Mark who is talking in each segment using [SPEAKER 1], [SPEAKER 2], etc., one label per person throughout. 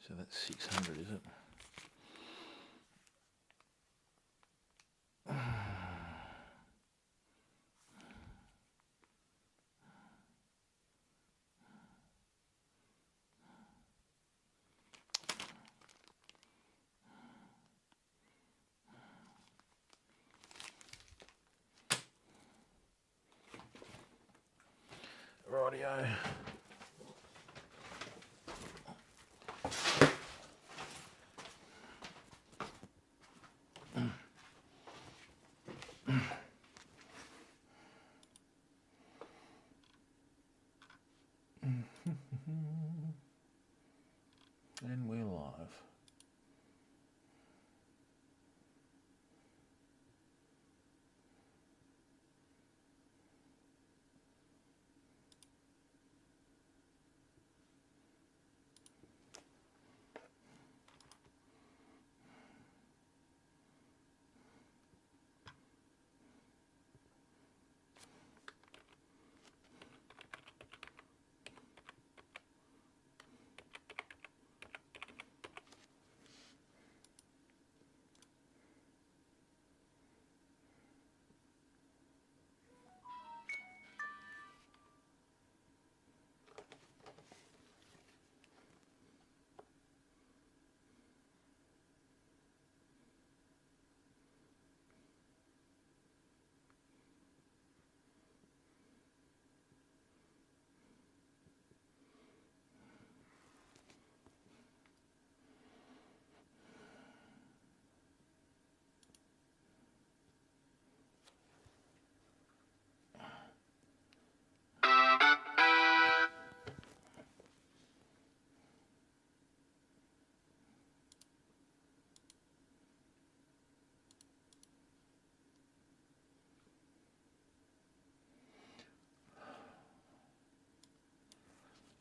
[SPEAKER 1] So that's 600, is it? Rightio. And we're live.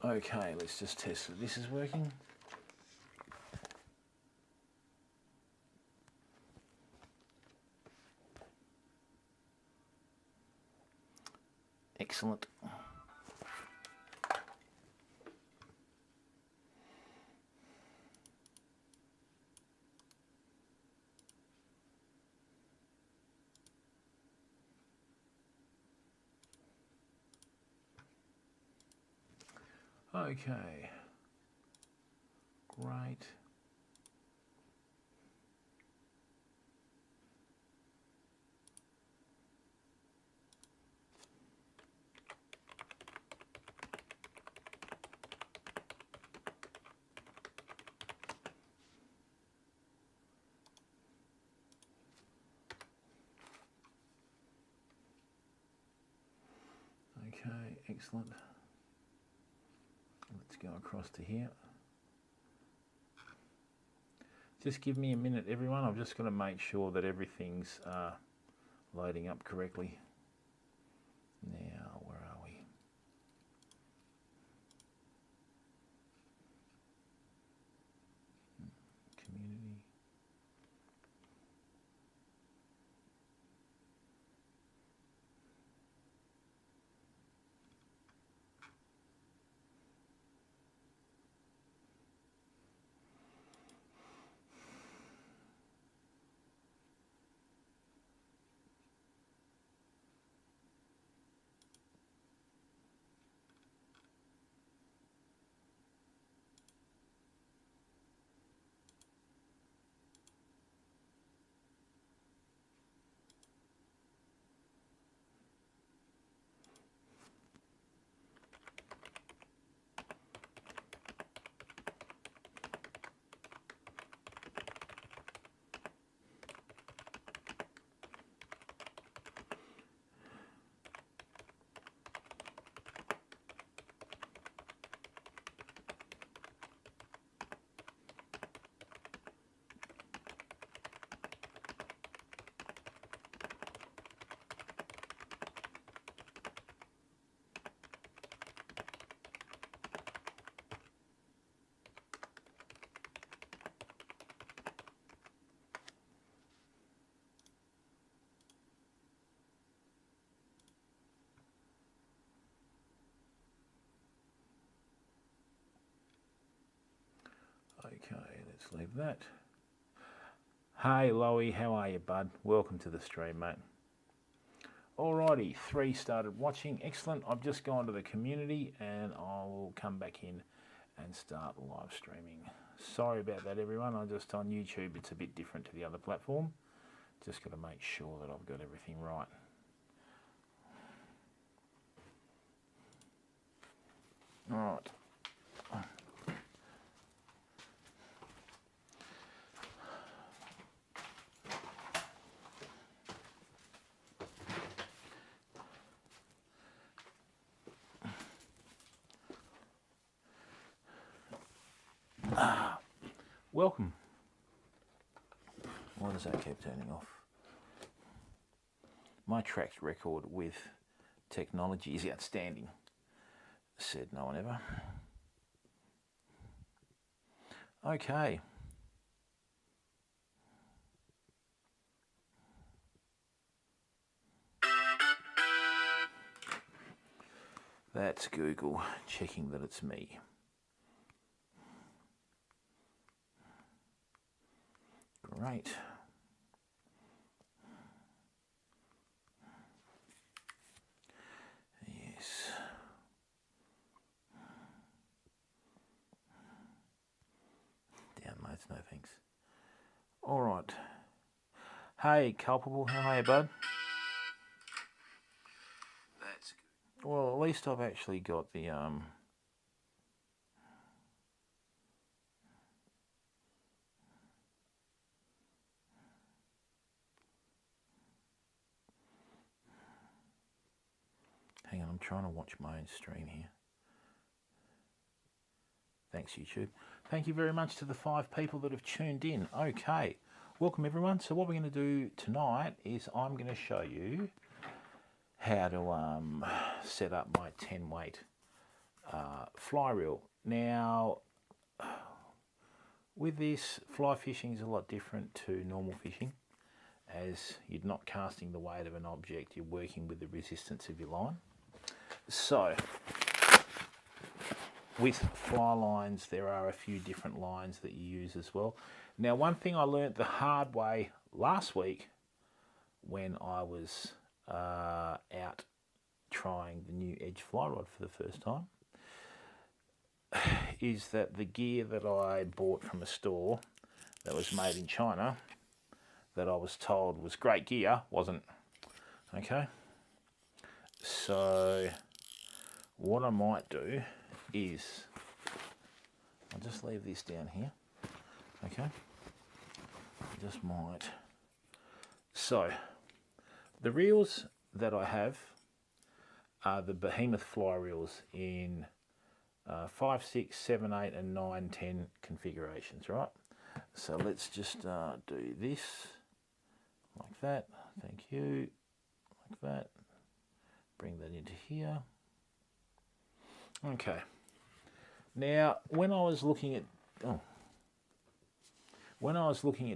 [SPEAKER 1] Okay, let's just test that this is working. Excellent. Okay. Great. Okay, excellent. Let's go across to here. Just give me a minute, everyone. I'm just going to make sure that everything's loading up correctly. Now, where are we? Community. Okay, let's leave that. Hey Loey, how are you, bud? Welcome to the stream, mate. Alrighty, 3 started watching. Excellent. I've just gone to the community and I'll come back in and start live streaming. Sorry about that, everyone. I'm just on YouTube. It's a bit different to the other platform. Just got to make sure that I've got everything right. All right. Welcome. Why does that keep turning off? My track record with technology is outstanding. Said no one ever. Okay. That's Google checking that it's me. Great. Yes. Downloads, no thanks. All right. Hey, Culpable, how are you, bud? That's good. Well, at least I've actually got the hang on, I'm trying to watch my own stream here. Thanks, YouTube. Thank you very much to the 5 people that have tuned in. Okay, welcome everyone. So what we're going to do tonight is I'm going to show you how to set up my 10 weight fly reel. Now, with this, fly fishing is a lot different to normal fishing, as you're not casting the weight of an object, you're working with the resistance of your line. So, with fly lines, there are a few different lines that you use as well. Now, one thing I learnt the hard way last week when I was out trying the new Edge fly rod for the first time is that the gear that I bought from a store that was made in China, that I was told was great gear, wasn't. Okay, so what I might do is I'll just leave this down here. Okay, I just might. So the reels that I have are the Behemoth fly reels in 5, 6, 7, 8 and 9, 10 configurations, right? So let's just do this like that. Thank you. Like that. Bring that into here. Okay. Now, when I was looking at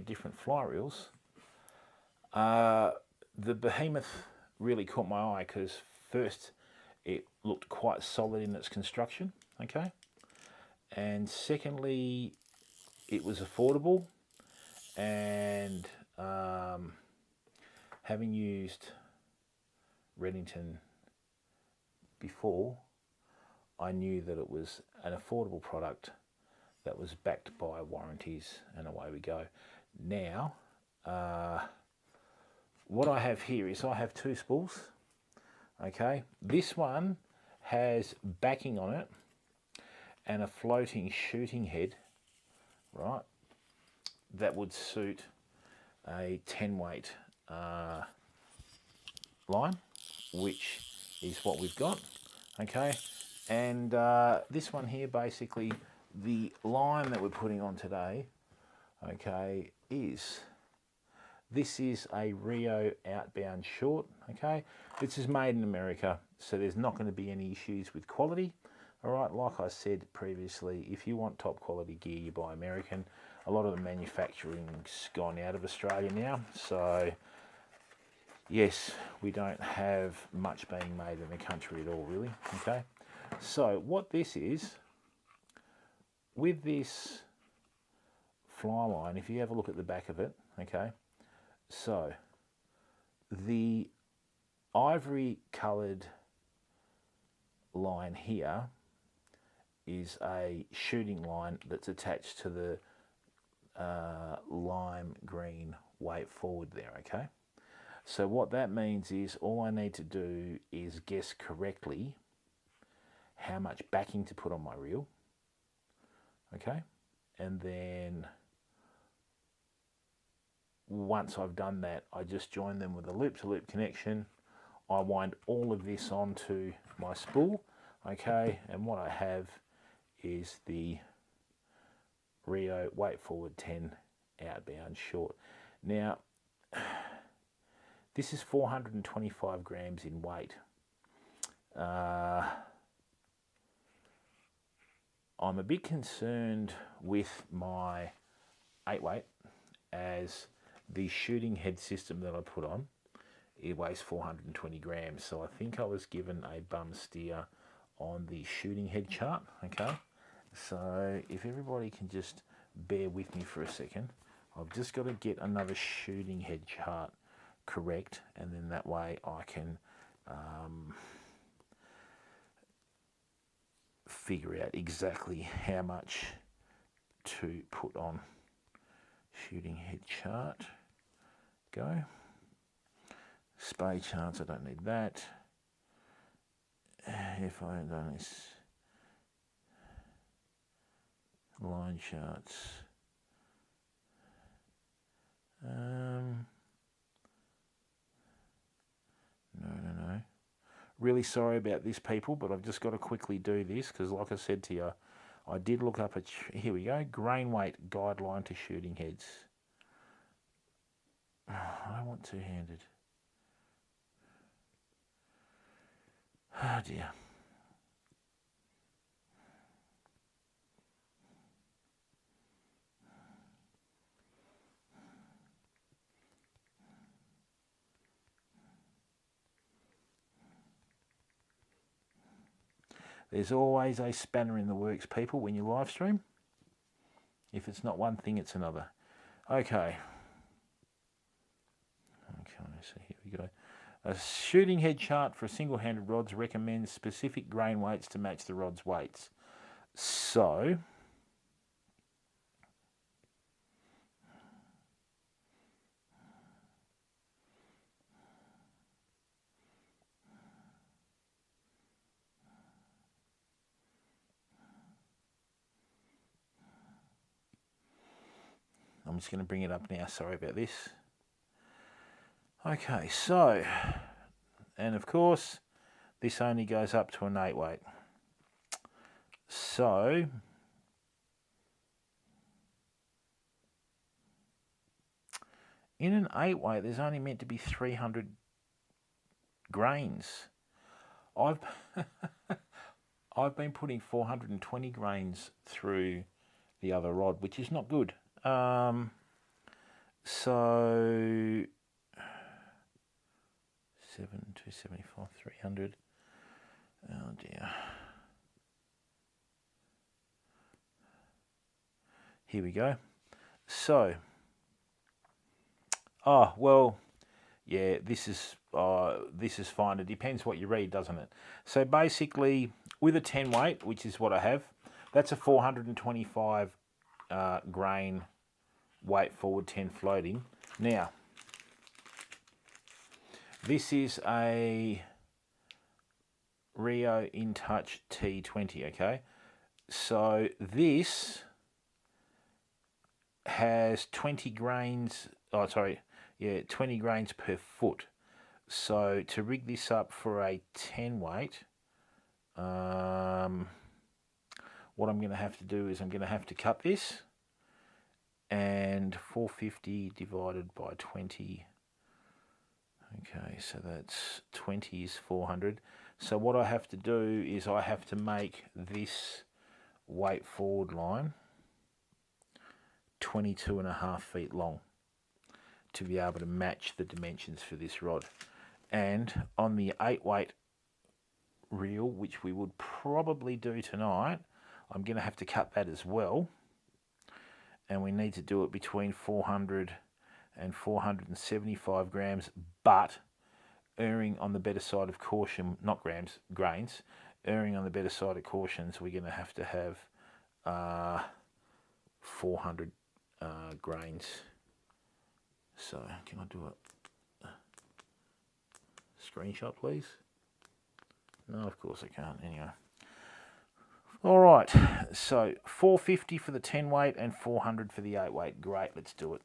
[SPEAKER 1] different fly reels, the Behemoth really caught my eye because first it looked quite solid in its construction, okay, and secondly it was affordable, and having used Redington before, I knew that it was an affordable product that was backed by warranties, and away we go. Now, what I have here is I have 2 spools. Okay, this one has backing on it and a floating shooting head, right, that would suit a 10 weight line, which is what we've got. Okay, and this one here, basically the line that we're putting on today, okay, this is a Rio Outbound short. Okay, this is made in America, so there's not going to be any issues with quality. All right, like I said previously, if you want top quality gear, you buy American. A lot of the manufacturing's gone out of Australia now, so yes, we don't have much being made in the country at all, really. Okay, so what this is, with this fly line, if you have a look at the back of it, okay, so the ivory coloured line here is a shooting line that's attached to the lime green weight forward there, okay? So what that means is all I need to do is guess correctly how much backing to put on my reel, okay? And then once I've done that, I just join them with a loop-to-loop connection. I wind all of this onto my spool, okay? And what I have is the Rio weight forward 10 outbound short. Now, this is 425 grams in weight. I'm a bit concerned with my 8 weight, as the shooting head system that I put on, it weighs 420 grams. So I think I was given a bum steer on the shooting head chart, okay? So if everybody can just bear with me for a second, I've just got to get another shooting head chart correct, and then that way I can figure out exactly how much to put on. Shooting head chart, go. Spay charts, I don't need that. If I had done this, line charts. No. Really sorry about this, people, but I've just got to quickly do this because, like I said to you, I did look up here we go, grain weight guideline to shooting heads. I don't want two-handed. Oh dear. There's always a spanner in the works, people, when you live stream. If it's not one thing, it's another. Okay, so here we go. A shooting head chart for single-handed rods recommends specific grain weights to match the rod's weights. So, I'm just going to bring it up now. Sorry about this. Okay, so, and of course, this only goes up to an 8 weight. So, in an 8 weight, there's only meant to be 300 grains. I've been putting 420 grains through the other rod, which is not good. So 275, 300. Oh dear. Here we go. So, oh well, yeah, this is fine. It depends what you read, doesn't it? So basically, with a 10 weight, which is what I have, that's a 425 grain weight forward, 10 floating. Now, this is a Rio In Touch T20, okay? So this has 20 grains, 20 grains per foot. So to rig this up for a 10 weight, what I'm going to have to do is I'm going to have to cut this, and 450 divided by 20. Okay, so that's 20 is 400. So what I have to do is I have to make this weight forward line 22.5 feet long to be able to match the dimensions for this rod. And on the 8 weight reel, which we would probably do tonight, I'm going to have to cut that as well. and we need to do it between 400 and 475 grams, but erring on the better side of caution, not grams, grains, erring on the better side of caution, so we're going to have 400 grains. So can I do a screenshot, please? No, of course I can't. Anyway. All right, so 450 for the 10 weight and 400 for the 8 weight. Great, let's do it.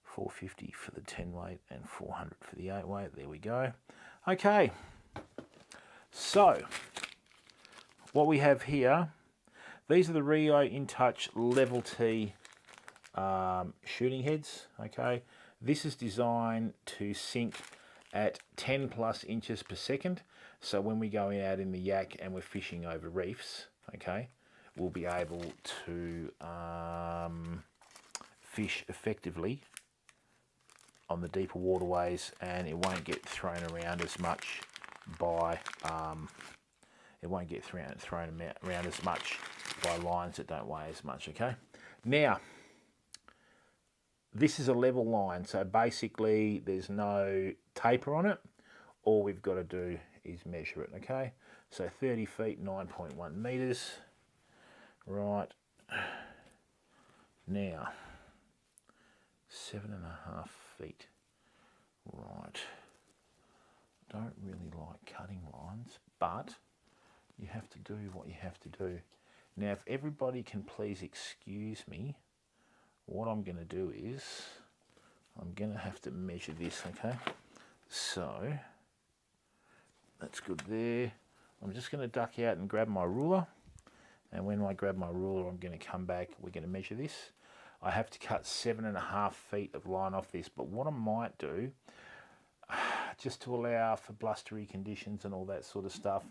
[SPEAKER 1] 450 for the 10 weight and 400 for the 8 weight. There we go. Okay, so what we have here, these are the Rio In Touch Level T shooting heads. Okay, this is designed to sink at 10 plus inches per second. So when we go out in the yak and we're fishing over reefs, okay, we'll be able to fish effectively on the deeper waterways, and it won't get thrown around as much by lines that don't weigh as much. Okay, now this is a level line, so basically there's no taper on it. All we've got to do is measure it. Okay, so 30 feet, 9.1 meters. Right, now 7.5 feet. Right, don't really like cutting lines, but you have to do what you have to do. Now, if everybody can please excuse me, what I'm going to do is I'm going to have to measure this. Okay, so that's good there. I'm just going to duck out and grab my ruler, and when I grab my ruler, I'm going to come back. We're going to measure this. I have to cut 7.5 feet of line off this, but what I might do, just to allow for blustery conditions and all that sort of stuff,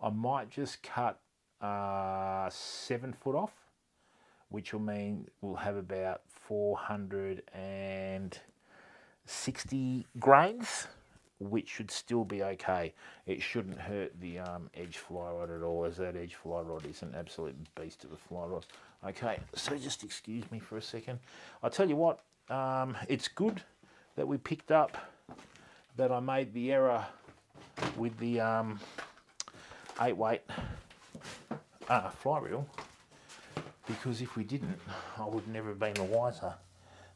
[SPEAKER 1] I might just cut 7 foot off, which will mean we'll have about 460 grains, which should still be okay. It shouldn't hurt the edge fly rod at all, as that edge fly rod is an absolute beast of a fly rod. Okay, so just excuse me for a second. I'll tell you what, it's good that we picked up that I made the error with the 8 weight fly reel, because if we didn't, I would never have been the wiser.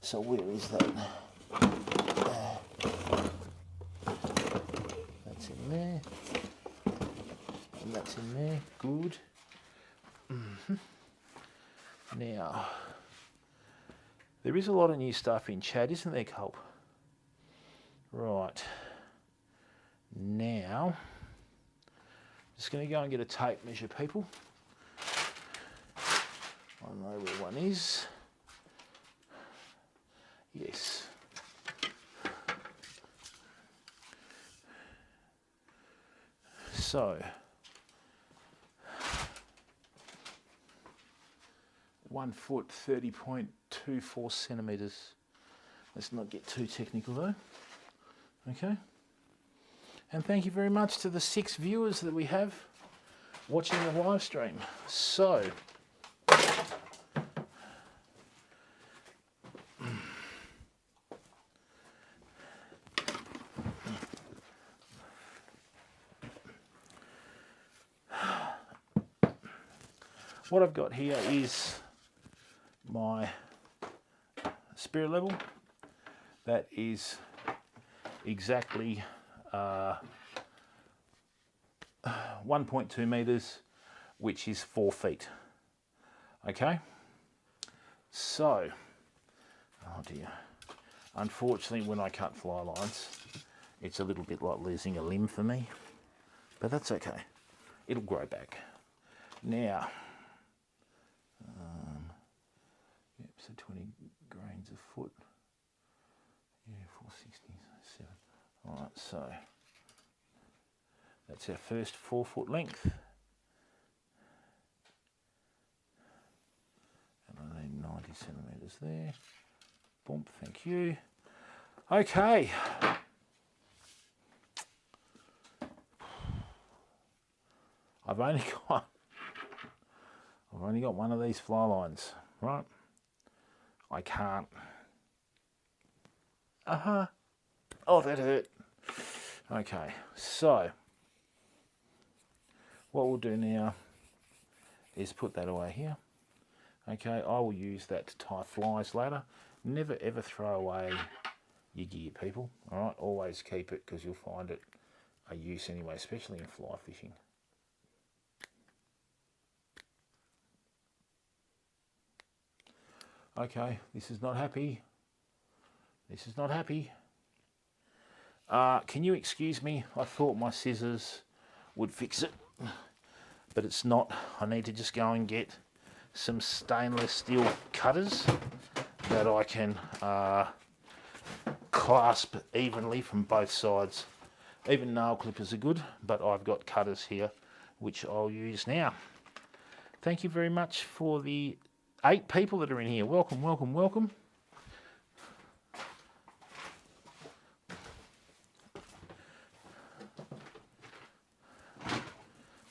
[SPEAKER 1] So where is that? That's in there, and that's in there. Good. Now, there is a lot of new stuff in chat, isn't there, Culp? Right. Now, just going to go and get a tape measure, people. I know where one is. Yes. So, 1 foot, 30.24 centimetres. Let's not get too technical though. Okay. And thank you very much to the 6 viewers that we have watching the live stream. So, what I've got here is my spirit level. That is exactly 1.2 meters, which is 4 feet. Okay, so, oh dear, unfortunately when I cut fly lines, it's a little bit like losing a limb for me, but that's okay, it'll grow back. Now, yep, so 20 grains a foot. Yeah, 460, 7. All right, so that's our first 4 foot length. And I need 90 centimetres there. Boom, thank you. Okay. I've only got one of these fly lines, right? I can't. Oh, that hurt. Okay, so what we'll do now is put that away here. Okay, I will use that to tie flies later. Never ever throw away your gear, people. All right, always keep it because you'll find it a use anyway, especially in fly fishing. Okay, this is not happy. This is not happy. Can you excuse me? I thought my scissors would fix it, but it's not. I need to just go and get some stainless steel cutters that I can clasp evenly from both sides. Even nail clippers are good, but I've got cutters here which I'll use now. Thank you very much for the 8 people that are in here. Welcome, welcome, welcome.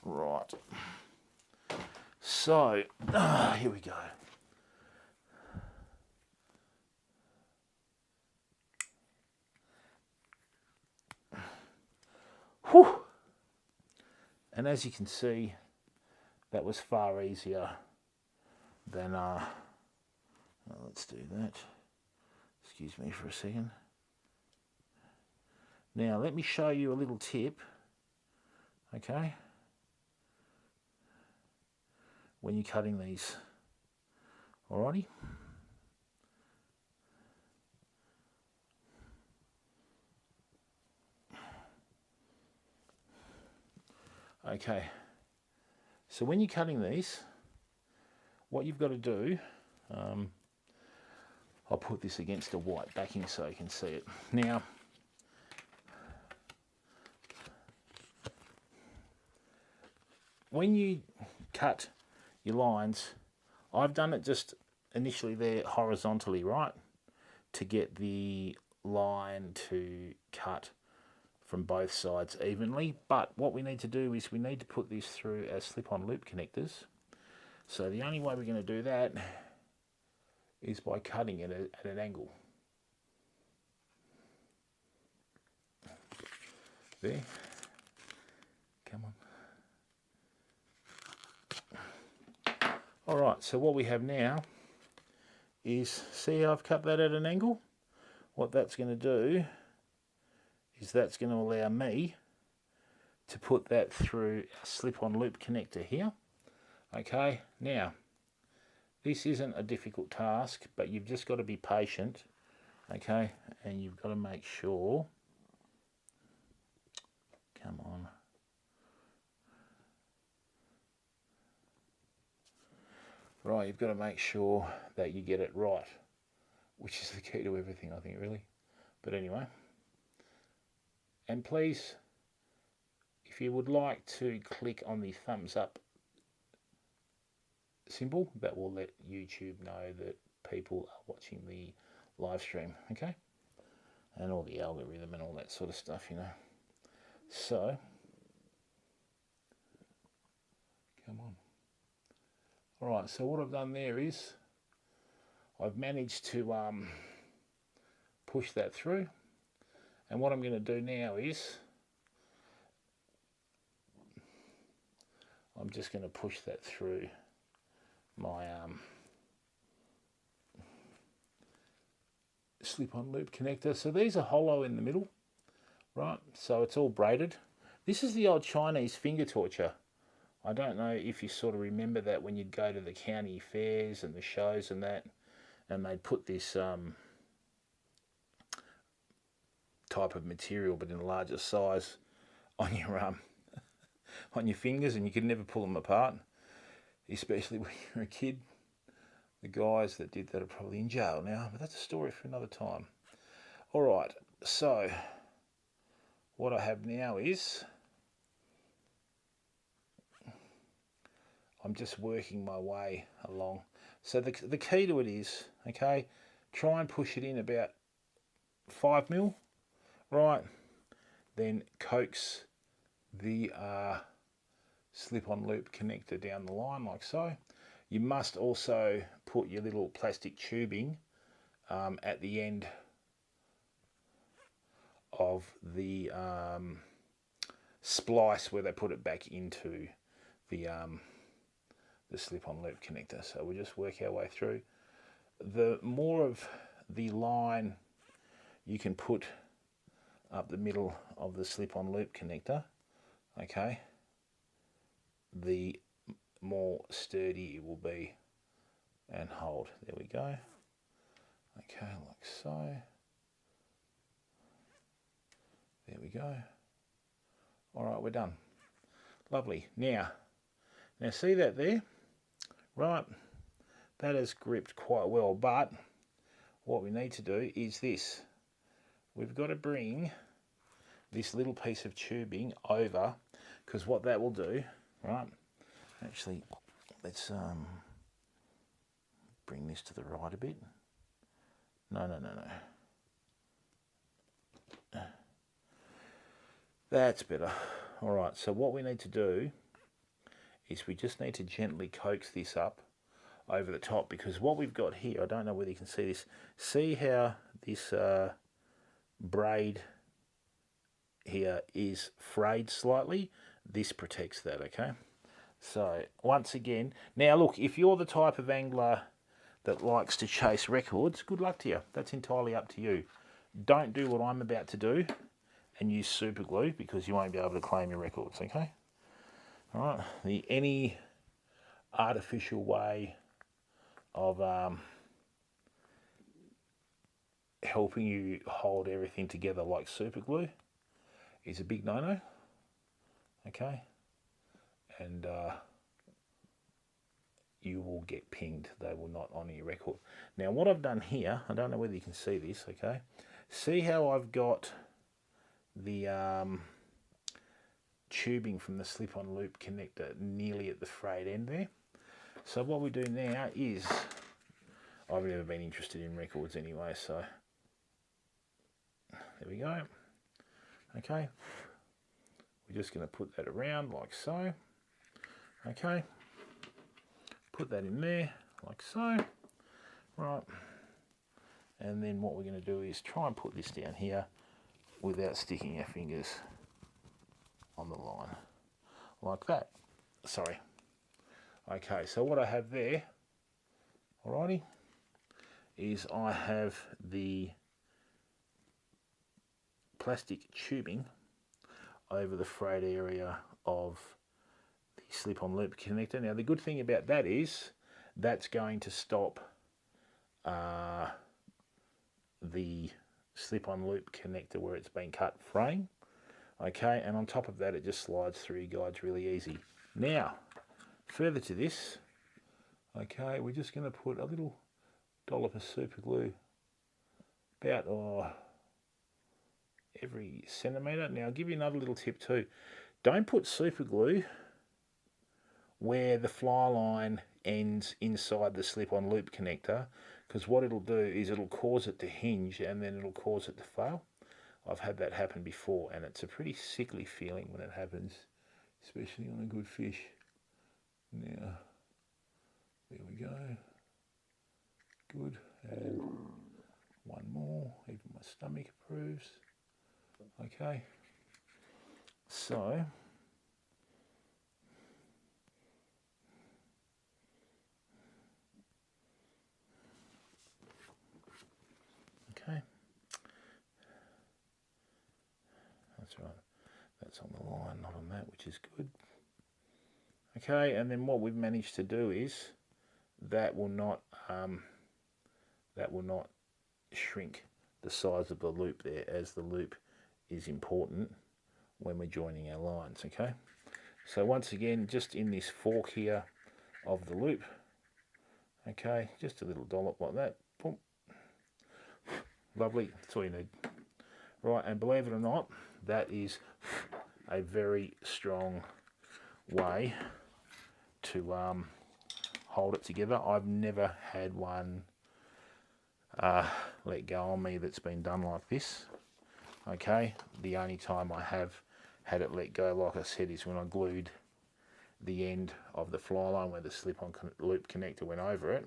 [SPEAKER 1] Right. So, here we go. Whew. And as you can see, that was far easier than, let's do that. Excuse me for a second. Now, let me show you a little tip, okay? When you're cutting these, alrighty? Okay, so when you're cutting these, what you've got to do, I'll put this against a white backing so you can see it. Now, when you cut your lines, I've done it just initially there horizontally, right, to get the line to cut from both sides evenly. But what we need to do is we need to put this through as slip-on loop connectors. So the only way we're going to do that is by cutting it at an angle. There. Come on. Alright, so what we have now is, see how I've cut that at an angle? What that's going to do is that's going to allow me to put that through a slip-on loop connector here. Okay, now, this isn't a difficult task, but you've just got to be patient, okay, and you've got to make sure, come on, right, you've got to make sure that you get it right, which is the key to everything, I think, really. But anyway, and please, if you would like to click on the thumbs up symbol, that will let YouTube know that people are watching the live stream, okay? And all the algorithm and all that sort of stuff, you know. So, come on. Alright, so what I've done there is I've managed to push that through, and what I'm going to do now is I'm just going to push that through my slip-on loop connector. So these are hollow in the middle, right? So it's all braided. This is the old Chinese finger torture. I don't know if you sort of remember that when you'd go to the county fairs and the shows and that, and they'd put this type of material, but in a larger size, on your on your fingers, and you could never pull them apart, especially when you're a kid. The guys that did that are probably in jail now, but that's a story for another time. All right, so what I have now is I'm just working my way along. So the key to it is, okay, try and push it in about 5 mil, right? Then coax the slip-on loop connector down the line like so. You must also put your little plastic tubing at the end of the splice where they put it back into the slip-on loop connector. So we'll just work our way through. The more of the line you can put up the middle of the slip-on loop connector, okay, the more sturdy it will be and hold. There we go. Okay, like so. There we go. All right, we're done. Lovely. Now see that there? Right, that has gripped quite well, but what we need to do is this. We've got to bring this little piece of tubing over, because what that will do, right, actually, let's bring this to the right a bit. No. That's better. All right, so what we need to do is we just need to gently coax this up over the top, because what we've got here, I don't know whether you can see this. See how this braid here is frayed slightly? This protects that, okay? So once again, now look, if you're the type of angler that likes to chase records, good luck to you. That's entirely up to you. Don't do what I'm about to do and use super glue, because you won't be able to claim your records, okay? All right, any artificial way of helping you hold everything together like super glue is a big no-no, okay? And you will get pinged. They will not honour your record. Now what I've done here, I don't know whether you can see this, okay? See how I've got the tubing from the slip-on loop connector nearly at the frayed end there? So what we do now is, I've never been interested in records anyway, so there we go. Okay, we're just going to put that around like so. Okay, put that in there like so. Right, and then what we're going to do is try and put this down here without sticking our fingers on the line like that. Sorry. Okay, so what I have there, alrighty, is I have the plastic tubing over the frayed area of the slip-on loop connector. Now the good thing about that is that's going to stop the slip-on loop connector where it's been cut fraying. Okay, and on top of that it just slides through your guides really easy. Now further to this, okay, we're just going to put a little dollop of super glue about every centimetre. Now I'll give you another little tip too. Don't put super glue where the fly line ends inside the slip-on loop connector, because what it'll do is it'll cause it to hinge and then it'll cause it to fail. I've had that happen before, and it's a pretty sickly feeling when it happens, especially on a good fish. Now, there we go. Good. And one more, even my stomach approves. Okay. So, okay. That's right. That's on the line, not on that, which is good. Okay, and then what we've managed to do is that will not shrink the size of the loop there, as the loop is important when we're joining our lines. Okay, so once again, just in this fork here of the loop, okay, just a little dollop like that. Boom. Lovely, that's all you need. Right, and believe it or not, that is a very strong way to hold it together. I've never had one let go on me that's been done like this. Okay, the only time I have had it let go, like I said, is when I glued the end of the fly line where the slip-on loop connector went over it.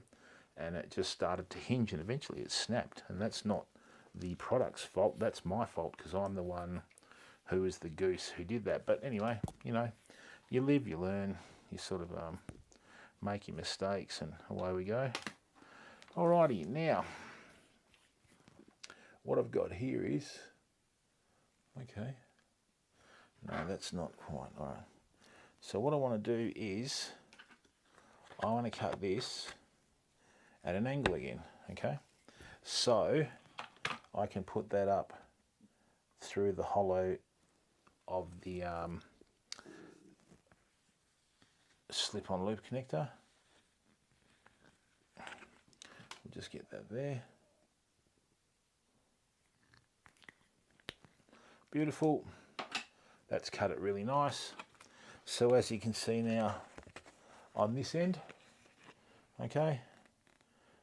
[SPEAKER 1] and it just started to hinge, and eventually it snapped. And that's not the product's fault, that's my fault, because I'm the one who is the goose who did that. But anyway, you know, you live, you learn, you sort of make your mistakes, and away we go. Alrighty, now what I've got here is, okay, no, that's not quite, alright. So what I want to do is, I want to cut this at an angle again, okay? So I can put that up through the hollow of the slip-on loop connector. We'll just get that there. Beautiful. That's cut it really nice. So as you can see now on this end, okay,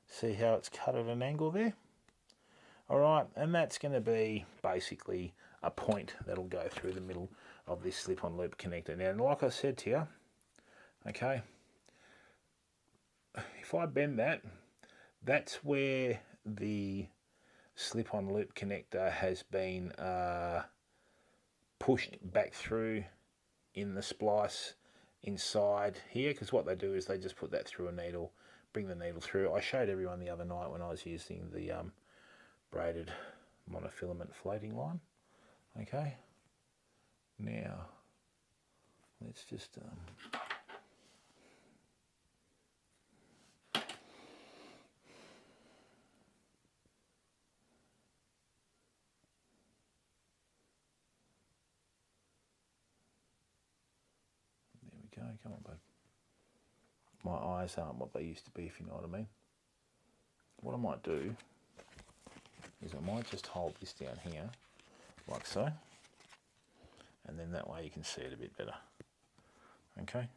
[SPEAKER 1] see how it's cut at an angle there? Alright, and that's going to be basically a point that'll go through the middle of this slip-on loop connector. Now, like I said to you, okay, if I bend that, that's where the slip-on loop connector has been pushed back through in the splice inside here, because what they do is they just put that through a needle, bring the needle through. I showed everyone the other night when I was using the braided monofilament floating line. Okay, now let's just there we go, come on, bud. My eyes aren't what they used to be, if you know what I mean. What I might do is I might just hold this down here, like so, and then that way you can see it a bit better. Okay.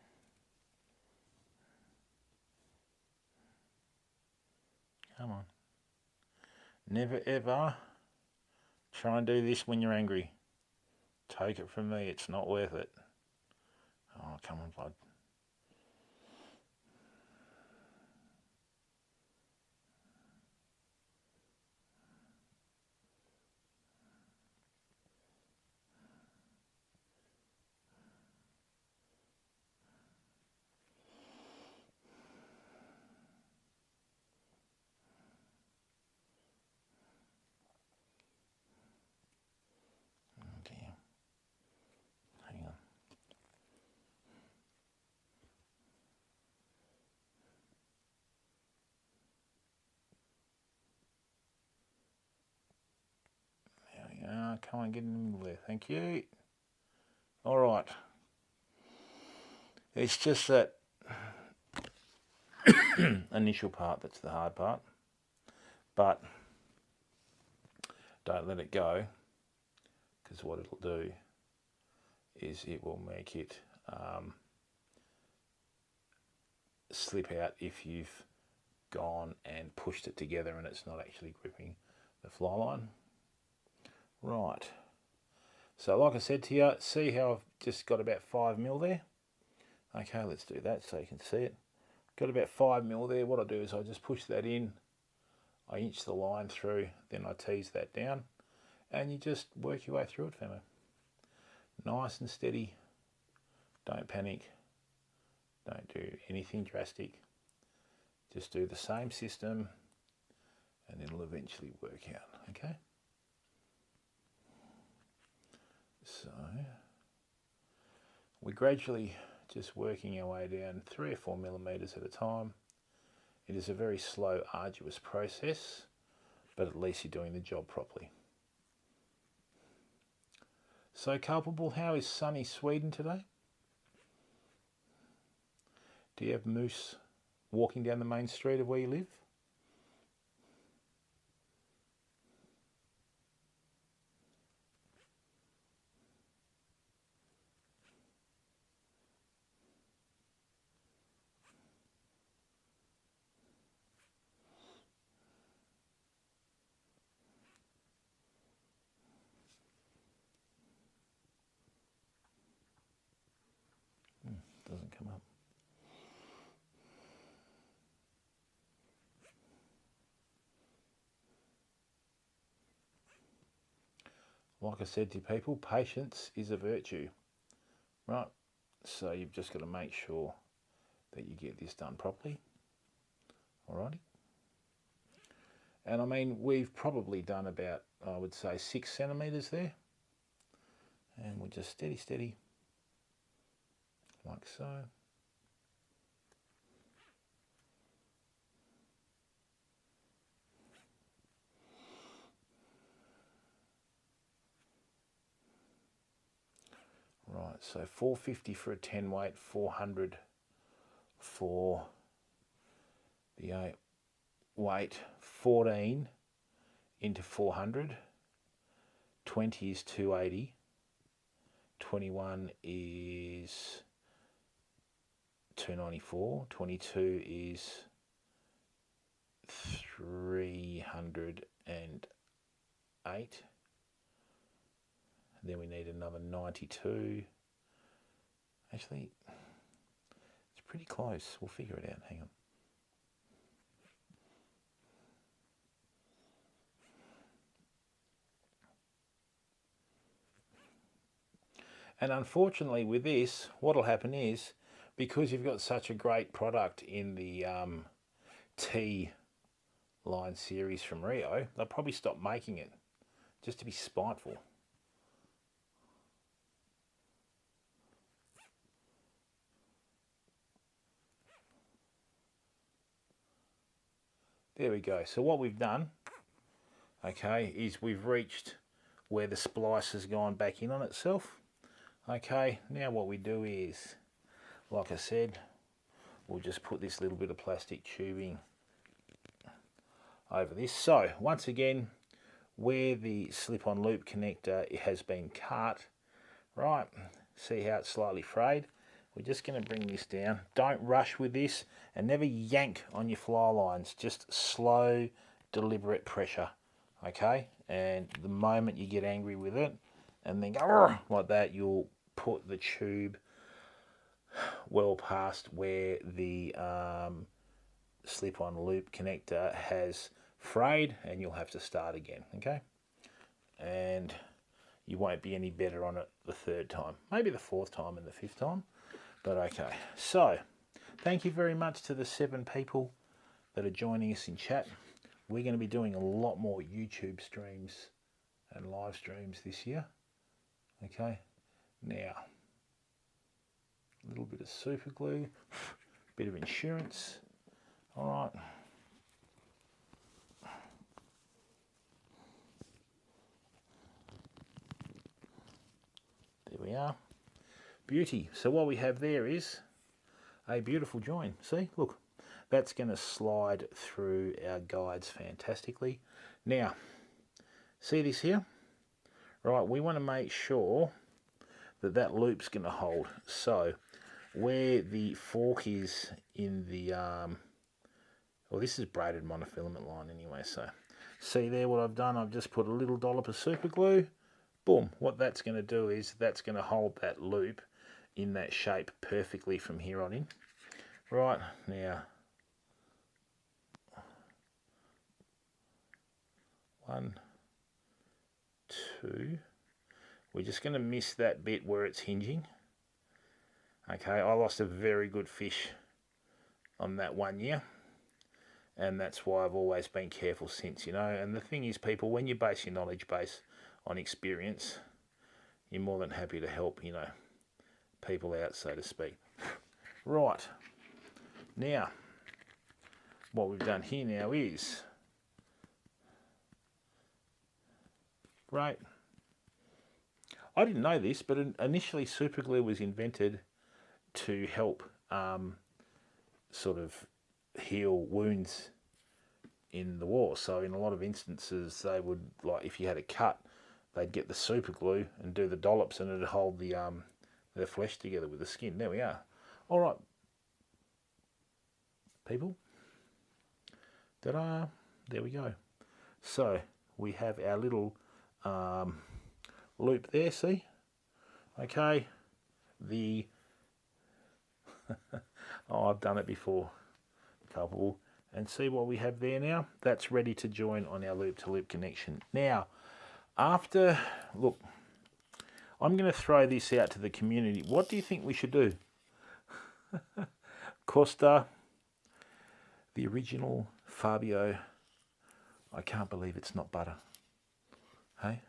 [SPEAKER 1] Come on. Never ever try and do this when you're angry. Take it from me, it's not worth it. Oh, come on, bud. Come on, get in the middle there. Thank you. All right. It's just that initial part that's the hard part. But don't let it go, because what it'll do is it will make it slip out if you've gone and pushed it together and it's not actually gripping the fly line. Right, so like I said to you, see how I've just got about 5 mil there? Okay, let's do that so you can see it. Got about 5 mil there. What I do is I just push that in, I inch the line through, then I tease that down, and you just work your way through it, famo. Nice and steady, don't panic, don't do anything drastic, just do the same system and it'll eventually work out, okay? So we're gradually just working our way down 3 or 4 millimeters at a time. It is a very slow, arduous process, but at least you're doing the job properly. So culpable, how is sunny Sweden today? Do you have moose walking down the main street of where you live? Doesn't come up. like I said to people, patience is a virtue, right? So you've just got to make sure that you get this done properly. Alrighty. And I mean, we've probably done about, I would say, 6 centimetres there. And we'll just steady, like so. Right, so 450 for a 10 weight, 400 for the 8 weight, 14 into 400, 20 is 280, 21 is 294, 22 is 308. Then we need another 92. Actually, it's pretty close. We'll figure it out. Hang on. And unfortunately with this, what'll happen is, because you've got such a great product in the T line series from Rio, they'll probably stop making it just to be spiteful. There we go. So what we've done, okay, is we've reached where the splice has gone back in on itself. Okay, now what we do is, like I said, we'll just put this little bit of plastic tubing over this. So once again, where the slip-on loop connector has been cut, right, see how it's slightly frayed? We're just going to bring this down. Don't rush with this, and never yank on your fly lines. Just slow, deliberate pressure, okay? And the moment you get angry with it, and then go like that, you'll put the tube well past where the slip-on loop connector has frayed, and you'll have to start again, okay? And you won't be any better on it the 3rd time. Maybe the 4th time and the 5th time. But okay, so thank you very much to the 7 people that are joining us in chat. We're going to be doing a lot more YouTube streams and live streams this year. Okay, now a little bit of super glue, bit of insurance. All right. There we are. Beauty. So what we have there is a beautiful join. See, look, that's going to slide through our guides fantastically. Now, see this here? Right, we want to make sure that that loop's going to hold. So where the fork is in the, well, this is braided monofilament line anyway. So see there what I've done? I've just put a little dollop of super glue. Boom. What that's going to do is that's going to hold that loop in that shape perfectly from here on in. Right, now 1, 2, we're just going to miss that bit where it's hinging. Okay, I lost a very good fish on that 1 year, and that's why I've always been careful since, you know. And the thing is, people, when you base your knowledge base on experience, you're more than happy to help, you know, people out, so to speak. Right, now what we've done here now is great. I didn't know this, but initially super glue was invented to help sort of heal wounds in the war. So in a lot of instances, they would, like if you had a cut, they'd get the super glue and do the dollops, and it'd hold the flesh together with the skin. There we are. All right, people. Ta-da! There we go. So we have our little loop there. See? Okay. The oh, I've done it before. Couple. And see what we have there now? That's ready to join on our loop-to-loop connection. Now, Look, I'm going to throw this out to the community. What do you think we should do? Costa, the original Fabio. I can't believe it's not butter. Hey?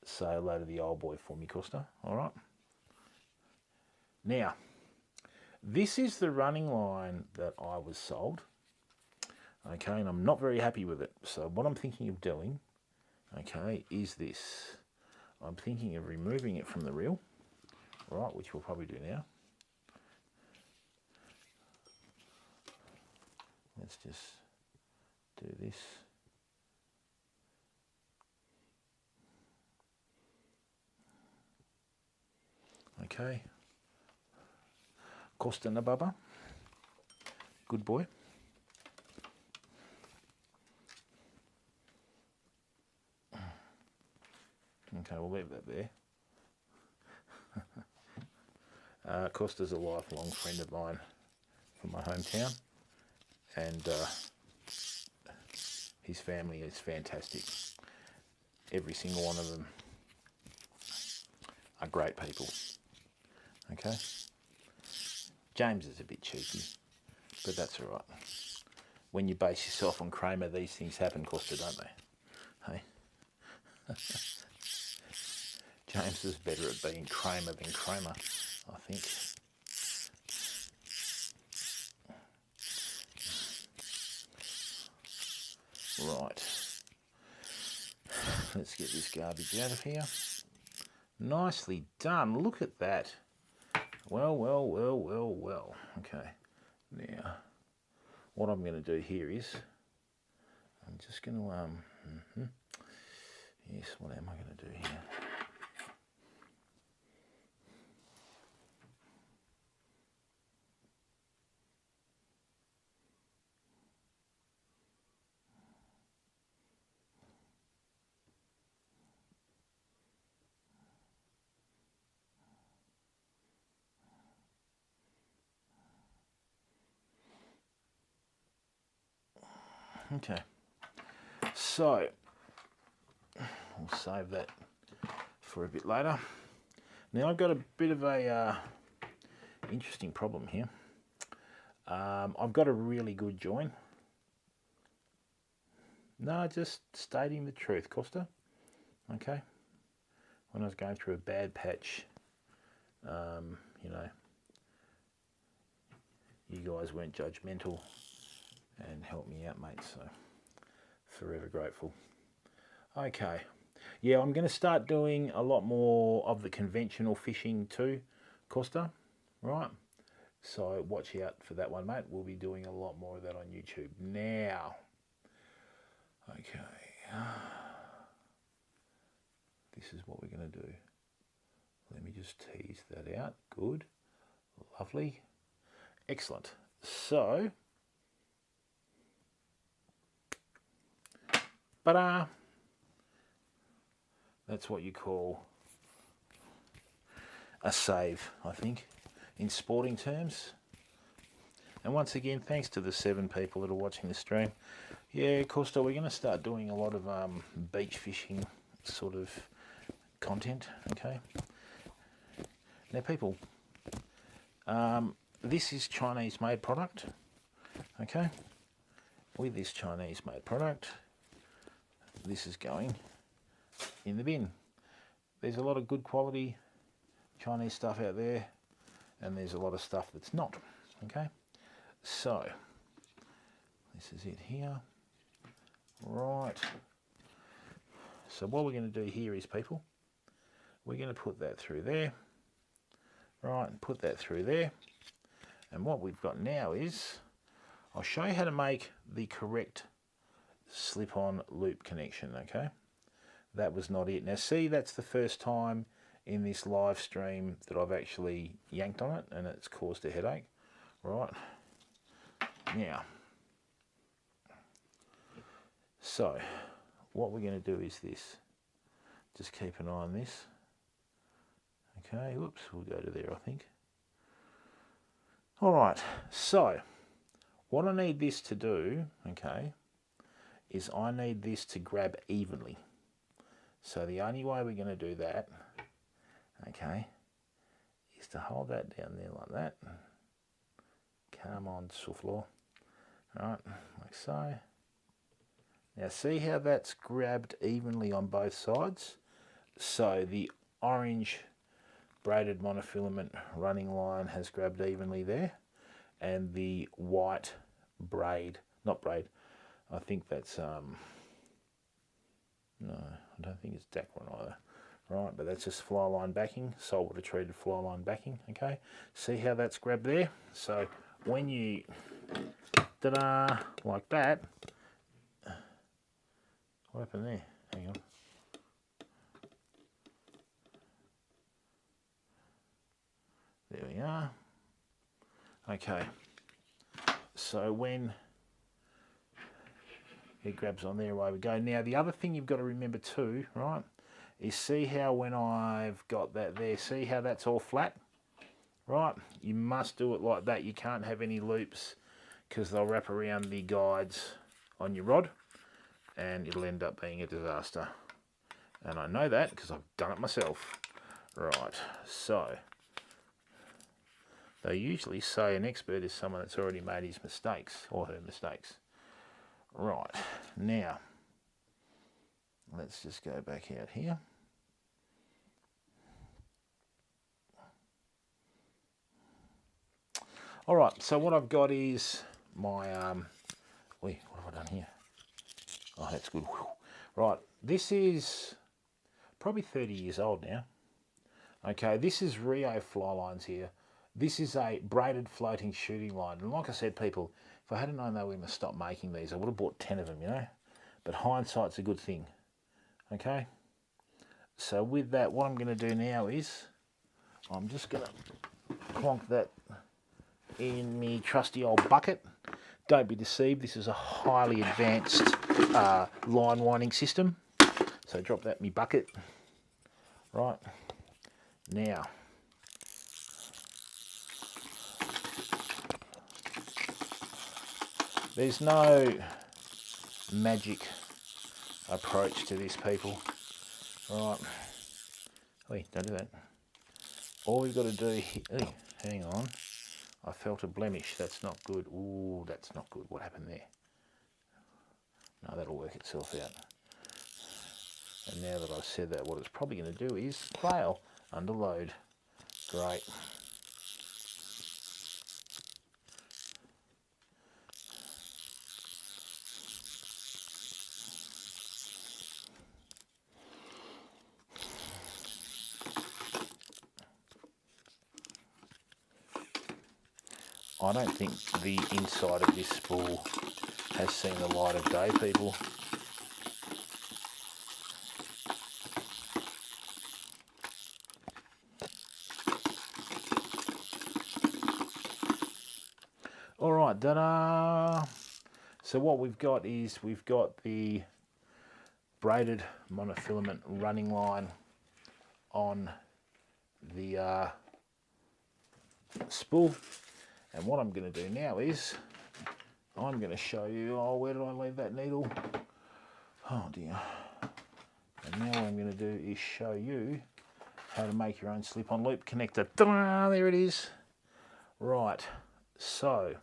[SPEAKER 1] Say hello to the old boy for me, Costa. All right. Now, this is the running line that I was sold. Okay, and I'm not very happy with it. So what I'm thinking of doing, okay, is this. I'm thinking of removing it from the reel, right, which we'll probably do now. Let's just do this. Okay. Costa Nababa. Good boy. Okay, we'll leave that there. Costa's a lifelong friend of mine from my hometown, and his family is fantastic. Every single one of them are great people. Okay. James is a bit cheeky, but that's all right. When you base yourself on Kramer, these things happen, Costa, don't they? Hey. James is better at being Kramer than Kramer, I think. Right. Let's get this garbage out of here. Nicely done. Look at that. Well, well, well, well, well. Okay. Now, what I'm going to do here is, I'm just going to, yes, what am I going to do here? Okay, so we'll save that for a bit later. Now I've got a bit of a interesting problem here. I've got a really good join. No, just stating the truth, Costa. Okay, when I was going through a bad patch, you know, you guys weren't judgmental and helped me out, mate, so forever grateful. Okay, yeah, I'm going to start doing a lot more of the conventional fishing too, Costa, right? So watch out for that one, mate. We'll be doing a lot more of that on YouTube. Now, okay, this is what we're going to do. Let me just tease that out. Good, lovely, excellent. So, that's what you call a save, I think, in sporting terms. And once again, thanks to the 7 people that are watching the stream. Yeah, Costa, we're going to start doing a lot of beach fishing sort of content, okay? Now, people, this is Chinese-made product, okay? With this Chinese-made product, this is going in the bin. There's a lot of good quality Chinese stuff out there, and there's a lot of stuff that's not, okay? So, this is it here. Right. So what we're going to do here is, people, we're going to put that through there. Right, and put that through there. And what we've got now is, I'll show you how to make the correct slip-on loop connection, okay? That was not it. Now see, that's the first time in this live stream that I've actually yanked on it and it's caused a headache. Right. Now, so what we're going to do is this. Just keep an eye on this. Okay, whoops, we'll go to there, I think. All right, so What I need this to do, okay, is I need this to grab evenly. So the only way we're going to do that, okay, is to hold that down there like that. Come on, souffleur. Right, like so. Now see how that's grabbed evenly on both sides? So the orange braided monofilament running line has grabbed evenly there, and the white braid, not braid, I think that's, no, I don't think it's Dacron either. Right, but that's just fly line backing, salt water treated fly line backing, okay? See how that's grabbed there? So when you, ta-da, like that, what happened there? Hang on. There we are. Okay, so when it grabs on there, away we go. Now the other thing you've got to remember too, right, is see how when I've got that there, see how that's all flat, right? You must do it like that. You can't have any loops because they'll wrap around the guides on your rod and it'll end up being a disaster. And I know that because I've done it myself. Right, so they usually say an expert is someone that's already made his mistakes or her mistakes. Right, now let's just go back out here. All right, so what I've got is my, what have I done here? Oh, that's good. Right, this is probably 30 years old now. Okay, this is Rio fly lines here. This is a braided floating shooting line. And like I said, people, if I hadn't known they were going to stop making these, I would have bought 10 of them, you know. But hindsight's a good thing. Okay, so with that, what I'm going to do now is I'm just going to plonk that in my trusty old bucket. Don't be deceived, this is a highly advanced line winding system. So drop that in my bucket. Right, now there's no magic approach to this, people. Right, wait, don't do that. All we've got to do, hang on, I felt a blemish, that's not good. Ooh, that's not good, what happened there? No, that'll work itself out. And now that I've said that, what it's probably going to do is fail under load. Great. I don't think the inside of this spool has seen the light of day, people. All right, ta-da! So what we've got is we've got the braided monofilament running line on the spool. And what I'm going to do now is I'm going to show you, oh, where did I leave that needle? Oh dear. And now what I'm going to do is show you how to make your own slip-on loop connector. Ta-da! There it is. Right, so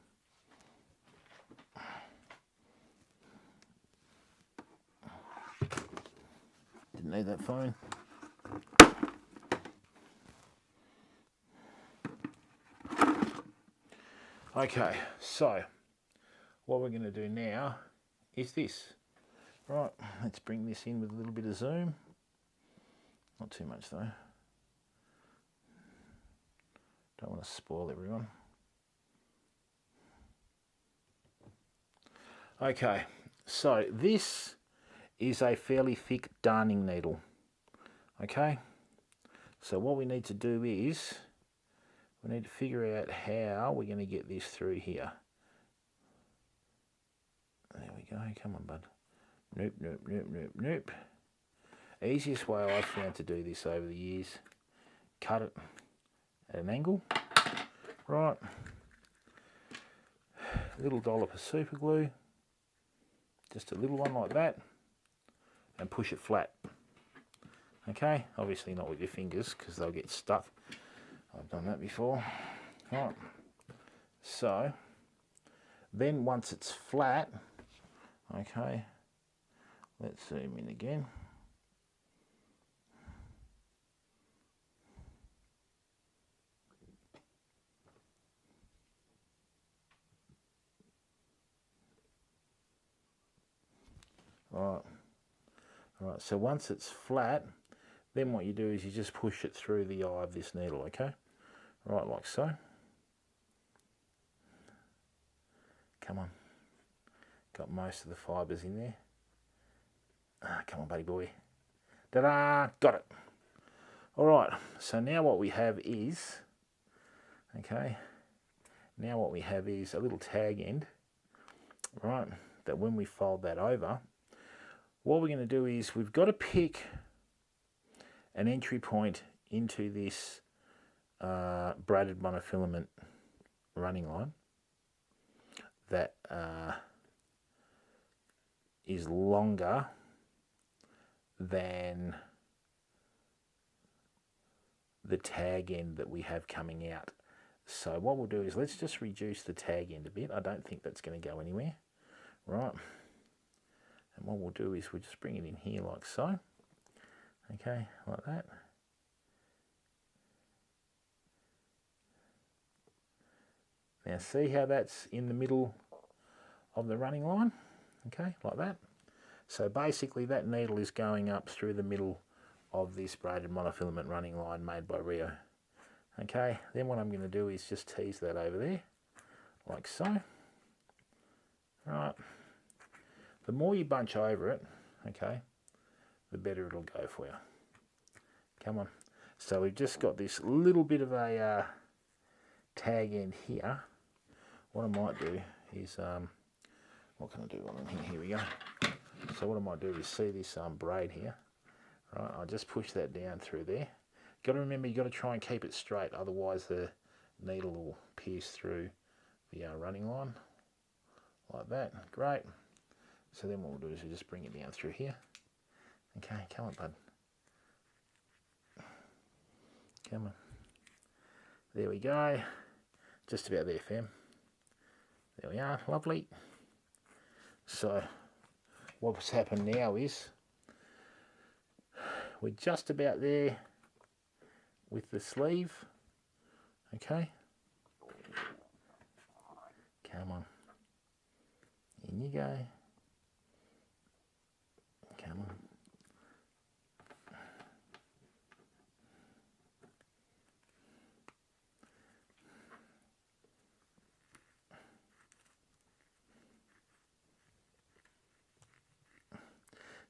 [SPEAKER 1] didn't need that phone. Okay, so what we're going to do now is this. Right, let's bring this in with a little bit of zoom. Not too much though. Don't want to spoil everyone. Okay, so this is a fairly thick darning needle. Okay, so what we need to do is we need to figure out how we're going to get this through here. There we go, come on bud. Nope, nope, nope, nope, nope. Easiest way I've found to do this over the years, cut it at an angle. Right, little dollop of super glue, just a little one like that, and push it flat. Okay, obviously not with your fingers because they'll get stuck. I've done that before. Right, so then once it's flat, okay, let's zoom in again. All right, so once it's flat, then what you do is you just push it through the eye of this needle, okay? Right, like so. Come on. Got most of the fibres in there. Come on, buddy boy. Ta-da! Got it. All right, so now what we have is, okay, now what we have is a little tag end, right, that when we fold that over, what we're going to do is we've got to pick an entry point into this braided monofilament running line that is longer than the tag end that we have coming out. So what we'll do is let's just reduce the tag end a bit. I don't think that's going to go anywhere, right? And what we'll do is we'll just bring it in here like so. Okay, like that. Now see how that's in the middle of the running line? Okay, like that. So basically that needle is going up through the middle of this braided monofilament running line made by Rio. Okay, then what I'm going to do is just tease that over there, like so. Right. The more you bunch over it, okay, the better it'll go for you. Come on. So we've just got this little bit of a tag end here. What I might do is, what can I do while I'm here? Here we go. So what I might do is see this braid here. Right, I'll just push that down through there. Got to remember, you've got to try and keep it straight, otherwise the needle will pierce through the running line. Like that. Great. So then what we'll do is we'll just bring it down through here. Okay, come on, bud. Come on. There we go. Just about there, fam. There we are. Lovely. So what's happened now is we're just about there with the sleeve. Okay. Come on. In you go. Come on.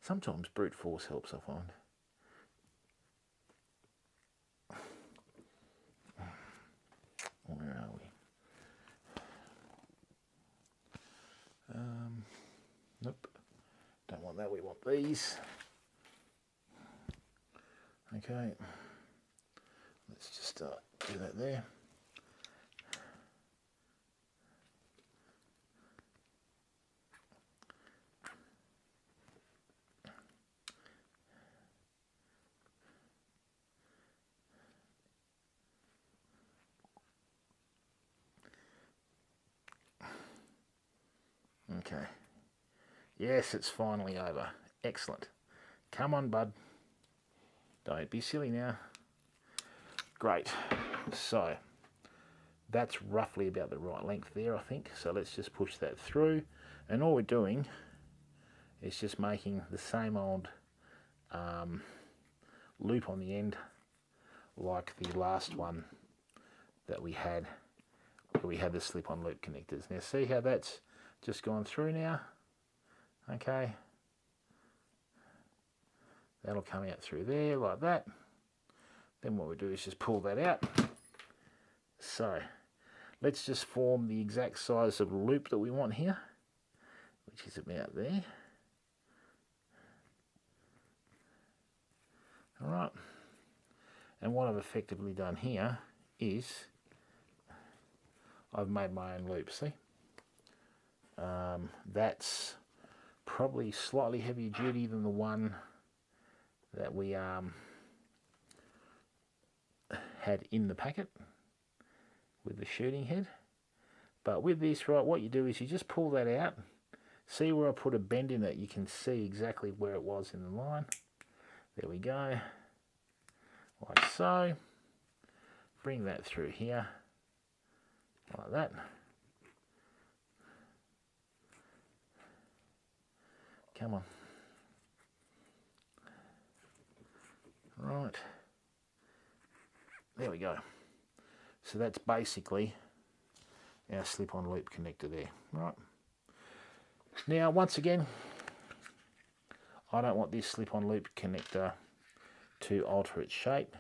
[SPEAKER 1] Sometimes brute force helps, I find. Where are we? Nope. Don't want that, we want these. Okay. Let's just do that there. Okay. Yes, it's finally over. Excellent. Come on, bud. Don't be silly now. Great. So that's roughly about the right length there, I think. So let's just push that through. And all we're doing is just making the same old loop on the end like the last one that we had, where we had the slip-on loop connectors. Now see how that's just gone through now? Okay. That'll come out through there like that. Then what we do is just pull that out. So let's just form the exact size of loop that we want here, which is about there. All right. And what I've effectively done here is I've made my own loop, see? That's probably slightly heavier duty than the one that we had in the packet with the shooting head. But with this, right, what you do is you just pull that out. See where I put a bend in it? You can see exactly where it was in the line. There we go. Like so. Bring that through here. Like that. Come on. Right. There we go. So that's basically our slip-on loop connector there. Right. Now, once again, I don't want this slip-on loop connector to alter its shape.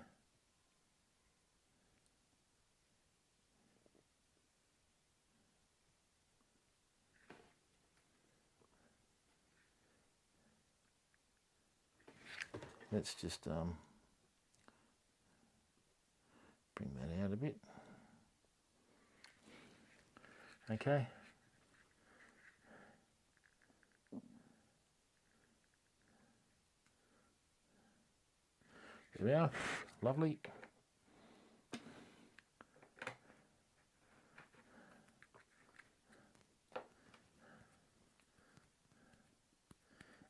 [SPEAKER 1] Let's just bring that out a bit. Okay. There we are. Lovely.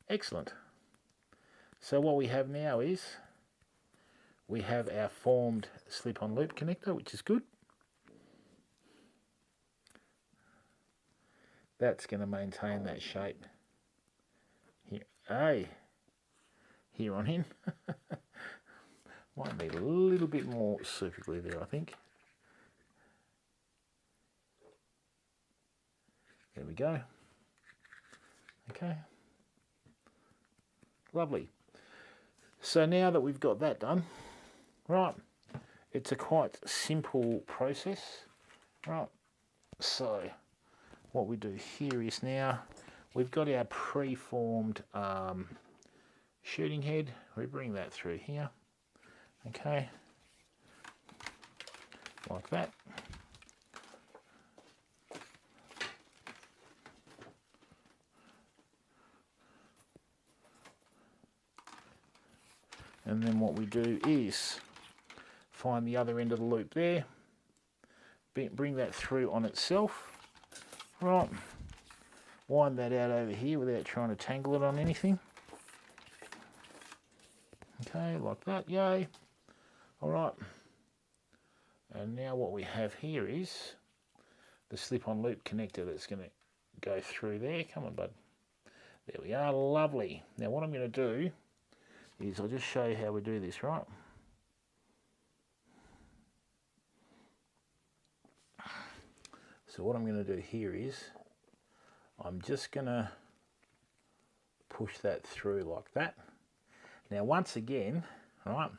[SPEAKER 1] Excellent. So what we have now is we have our formed slip-on loop connector, which is good. That's going to maintain that shape here. Here on in. Might need a little bit more super glue there, I think. There we go. Okay. Lovely. So now that we've got that done, right, it's a quite simple process, right? So what we do here is now we've got our pre-formed shooting head. We bring that through here, okay, like that. And then what we do is find the other end of the loop there, bring that through on itself, right, wind that out over here without trying to tangle it on anything. Okay, like that, yay. All right. And now what we have here is the slip-on loop connector that's going to go through there. Come on, bud. There we are, lovely. Now what I'm going to do is I'll just show you how we do this, right? So what I'm going to do here is I'm just going to push that through like that. Now once again, right,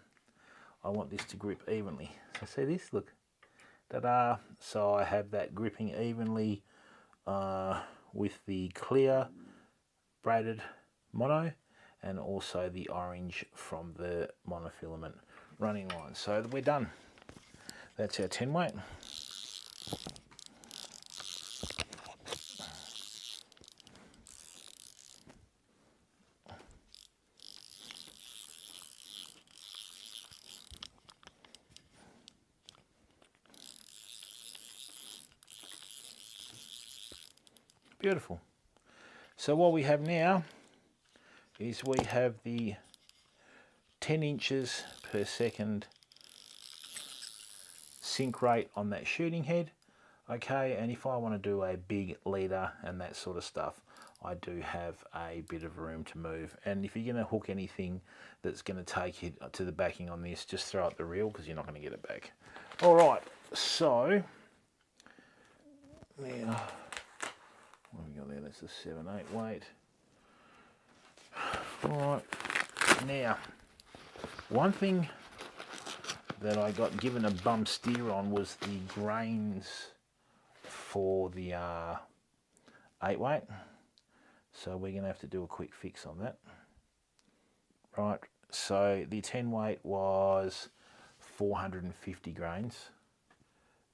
[SPEAKER 1] I want this to grip evenly. So see this, look, ta-da. So I have that gripping evenly with the clear braided mono and also the orange from the monofilament running line. So we're done. That's our 10 weight. Beautiful. So what we have now is we have the 10 inches per second sync rate on that shooting head. Okay, and if I want to do a big leader and that sort of stuff, I do have a bit of room to move. And if you're going to hook anything that's going to take you to the backing on this, just throw up the reel because you're not going to get it back. All right, so now what have we got there? That's a 7/8 weight. All right, now one thing that I got given a bum steer on was the grains for the 8 weight. So we're going to have to do a quick fix on that. Right, so the 10 weight was 450 grains.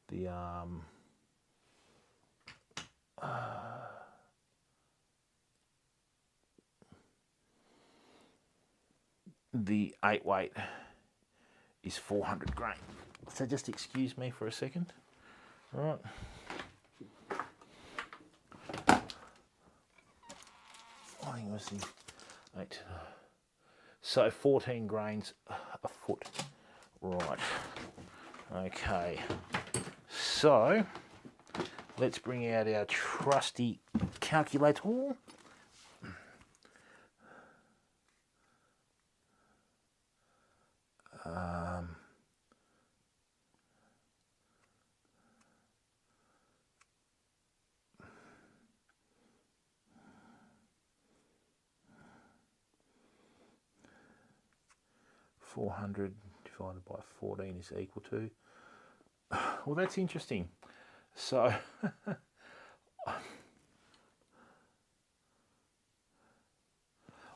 [SPEAKER 1] The the 8 weight is 400 grain. So just excuse me for a second. All right. I think it was the 8. So 14 grains a foot. Right. Okay. So let's bring out our trusty calculator. 400 divided by 14 is equal to... Well, that's interesting. So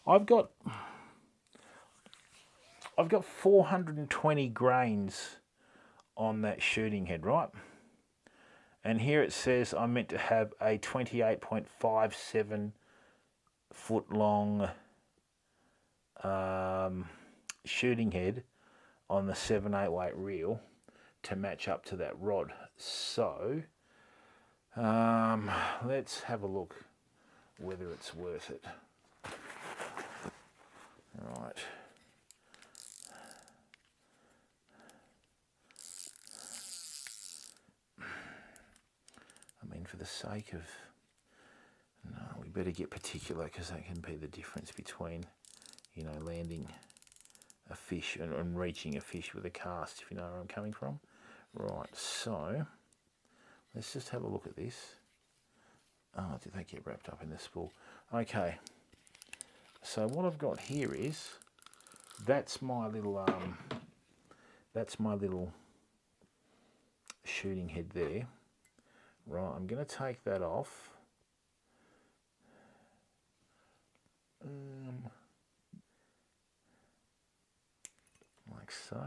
[SPEAKER 1] I've got 420 grains on that shooting head, right? And here it says I'm meant to have a 28.57 foot long shooting head on the 7/8 weight reel to match up to that rod. So let's have a look whether it's worth it. Right. I mean, for the sake of... No, we better get particular, because that can be the difference between, you know, landing a fish and reaching a fish with a cast, if you know where I'm coming from. Right, so let's just have a look at this. Oh, did they get wrapped up in the spool? Okay, so what I've got here is, that's my little shooting head there. Right, I'm going to take that off. Like so.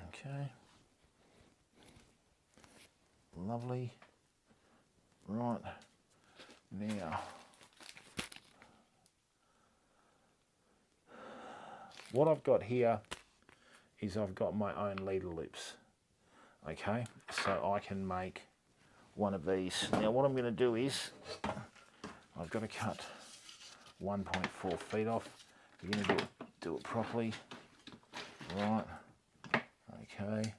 [SPEAKER 1] Okay. Lovely. Right. Now, what I've got here is I've got my own leader loops. Okay, so I can make one of these. Now what I'm going to do is, I've got to cut 1.4 feet off. We're going to do it properly. Right. Okay.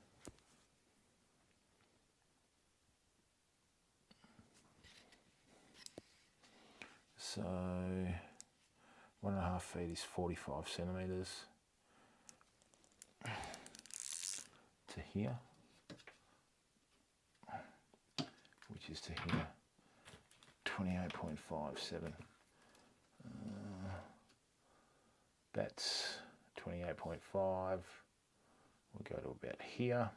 [SPEAKER 1] So 1.5 feet is 45 centimeters to here, which is to here, 28.57. That's 28.5. We'll go to about here,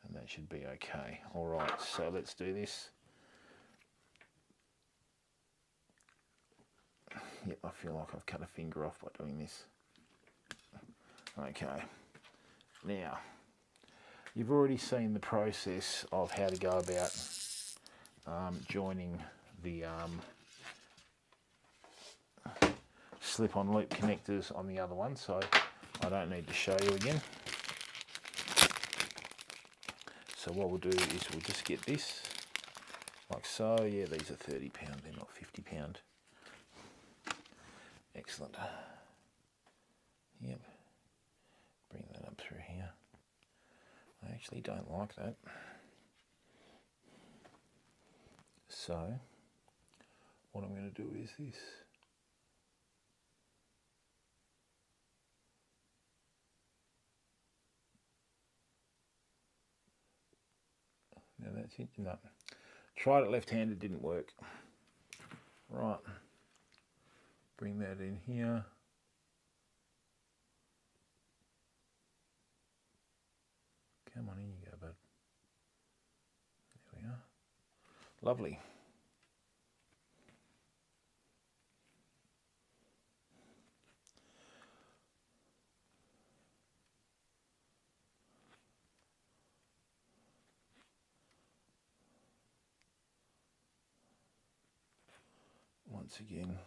[SPEAKER 1] and that should be okay. All right, so let's do this. Yep, I feel like I've cut a finger off by doing this. Okay, now you've already seen the process of how to go about joining the slip-on loop connectors on the other one, so I don't need to show you again. So what we'll do is we'll just get this like so. Yeah, these are 30 pound, they're not 50 pound. Excellent. Yep. Bring that up through here. I actually don't like that. So what I'm going to do is this. Now that's it. No. Tried it left-handed, didn't work. Right. Bring that in here. Come on in you go, bud. There we are. Lovely. once again,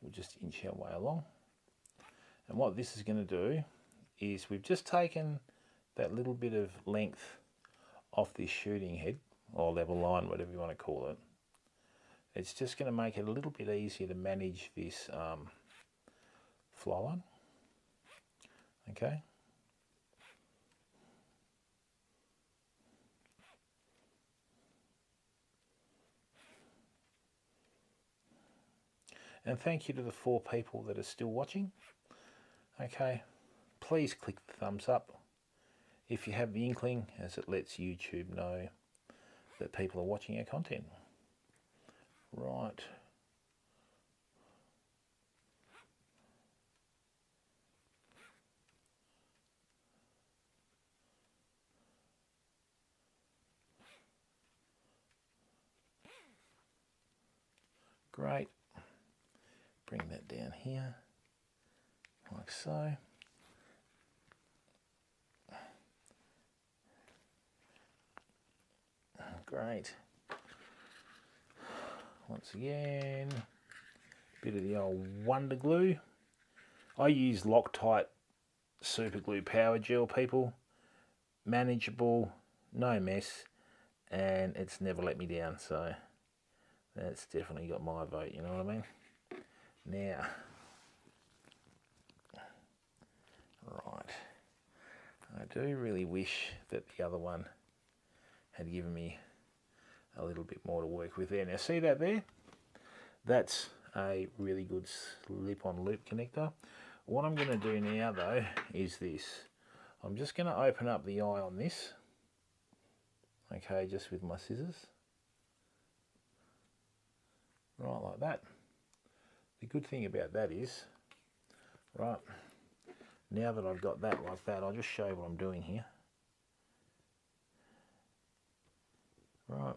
[SPEAKER 1] we'll just inch our way along. And what this is going to do is we've just taken that little bit of length off this shooting head, or level line, whatever you want to call it. It's just going to make it a little bit easier to manage this fly line. Okay. And thank you to the 4 people that are still watching. Okay, please click the thumbs up if you have the inkling, as it lets YouTube know that people are watching our content. Right. Great. Bring that down here, like so. Great. Once again, bit of the old Wonder Glue. I use Loctite Super Glue Power Gel, people. Manageable, no mess, and it's never let me down, so that's definitely got my vote, you know what I mean? Now, right, I do really wish that the other one had given me a little bit more to work with there. Now see that there? That's a really good slip-on loop connector. What I'm going to do now though is this. I'm just going to open up the eye on this, okay, just with my scissors, right like that. The good thing about that is, right, now that I've got that like that, I'll just show you what I'm doing here. Right.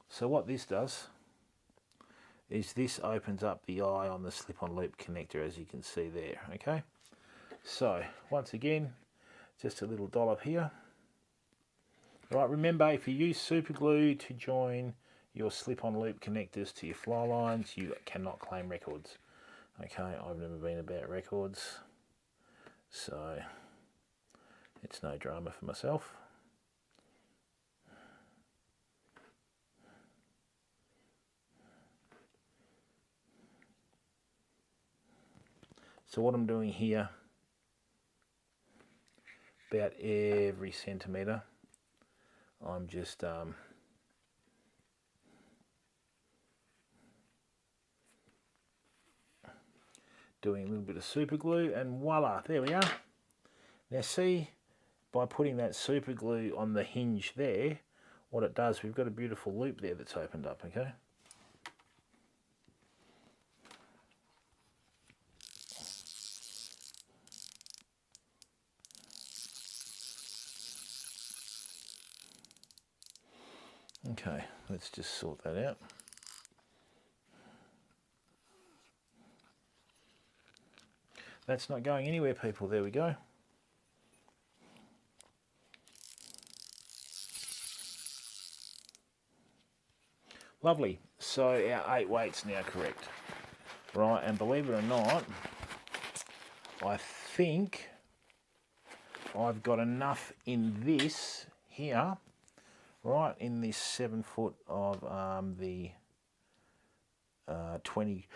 [SPEAKER 1] So what this does is this opens up the eye on the slip-on loop connector, as you can see there, okay? So, once again, just a little dollop here. Right, remember, if you use super glue to join your slip-on loop connectors to your fly lines, you cannot claim records. Okay, I've never been about records, so it's no drama for myself. So what I'm doing here, about every centimetre, I'm just doing a little bit of super glue, and voila, there we are. Now see, by putting that super glue on the hinge there, what it does, we've got a beautiful loop there that's opened up, okay? Okay, let's just sort that out. That's not going anywhere, people. There we go. Lovely. So our 8 weight's now correct. Right, and believe it or not, I think I've got enough in this here, right, in this 7 foot of the 20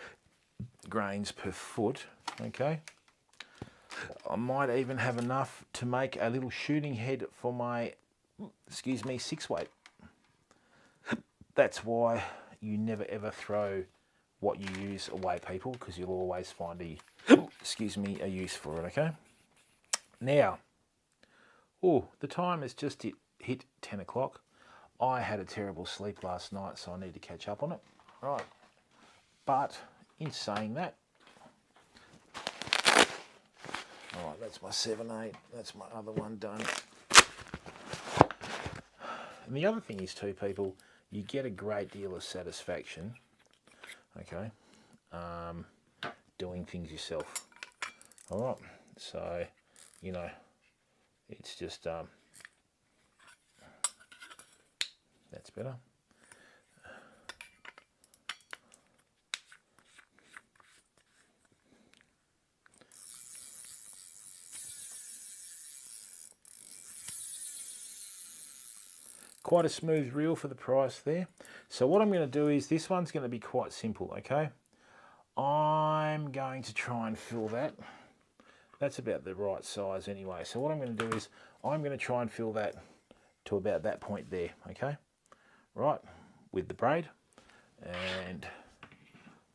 [SPEAKER 1] grains per foot, okay? I might even have enough to make a little shooting head for my, excuse me, 6 weight. That's why you never ever throw what you use away, people, because you'll always find excuse me, a use for it, okay? Now, the time has just hit 10 o'clock. I had a terrible sleep last night, so I need to catch up on it. Right, but in saying that, all right, that's my 7/8. That's my other one done. And the other thing is too, people, you get a great deal of satisfaction, okay, doing things yourself. All right, so, you know, it's just, That's better. Quite a smooth reel for the price there. So what I'm going to do is, this one's going to be quite simple, okay? I'm going to try and fill that. That's about the right size anyway. So what I'm going to do is, I'm going to try and fill that to about that point there, okay? Right, with the braid. And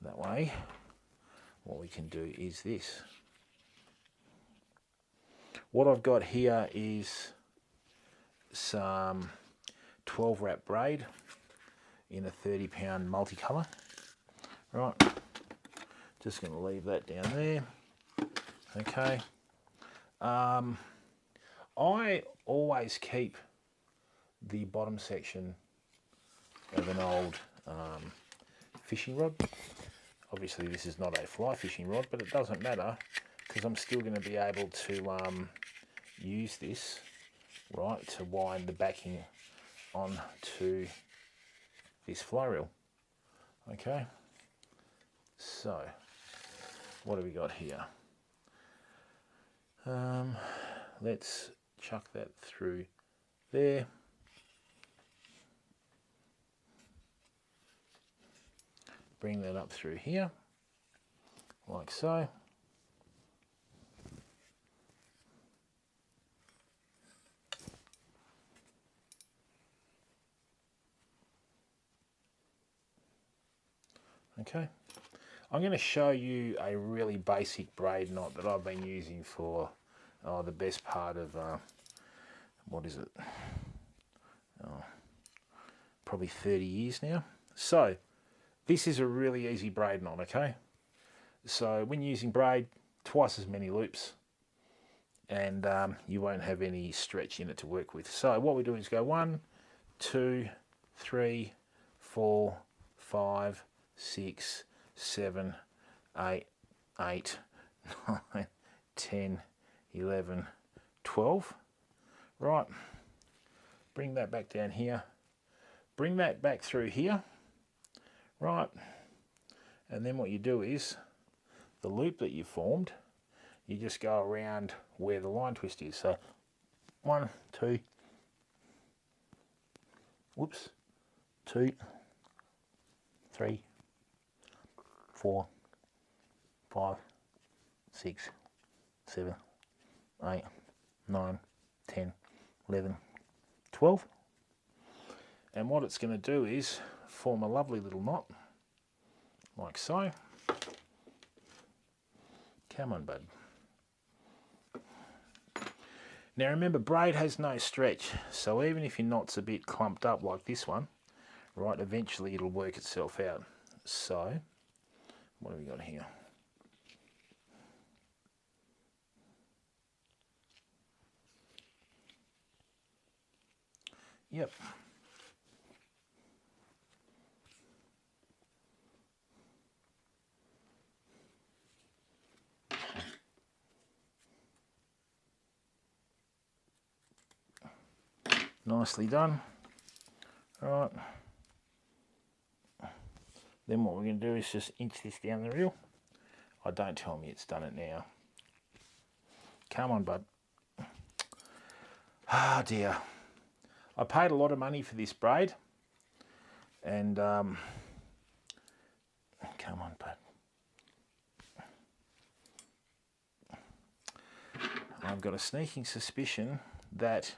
[SPEAKER 1] that way, what we can do is this. What I've got here is some 12 wrap braid in a 30-pound multicolour. Right, just going to leave that down there. Okay. I always keep the bottom section of an old fishing rod. Obviously this is not a fly fishing rod, but it doesn't matter because I'm still going to be able to use this, right, to wind the backing onto this fly reel. Okay, so what have we got here? Let's chuck that through there. Bring that up through here, like so. Okay, I'm going to show you a really basic braid knot that I've been using for the best part of, what is it? Probably 30 years now. So, this is a really easy braid knot, okay? So, when using braid, twice as many loops, and you won't have any stretch in it to work with. So, what we do is go 1, 2, 3, 4, 5, 6, 7, 8, 8, 9, 10, 11, 12. Right, bring that back down here. Bring that back through here. Right, and then what you do is, the loop that you formed, you just go around where the line twist is. So 1, 2, whoops, 2, 3, 4, 5, 6, 7, 8, 9, 10, 11, 12. And what it's going to do is form a lovely little knot, like so. Come on, bud. Now remember, braid has no stretch, so even if your knot's a bit clumped up like this one, right, eventually it'll work itself out. So, what have we got here? Yep. Nicely done. All right. Then what we're going to do is just inch this down the reel. Oh, don't tell me it's done it now. Come on, bud. Ah, dear. I paid a lot of money for this braid. And, come on, bud. I've got a sneaking suspicion that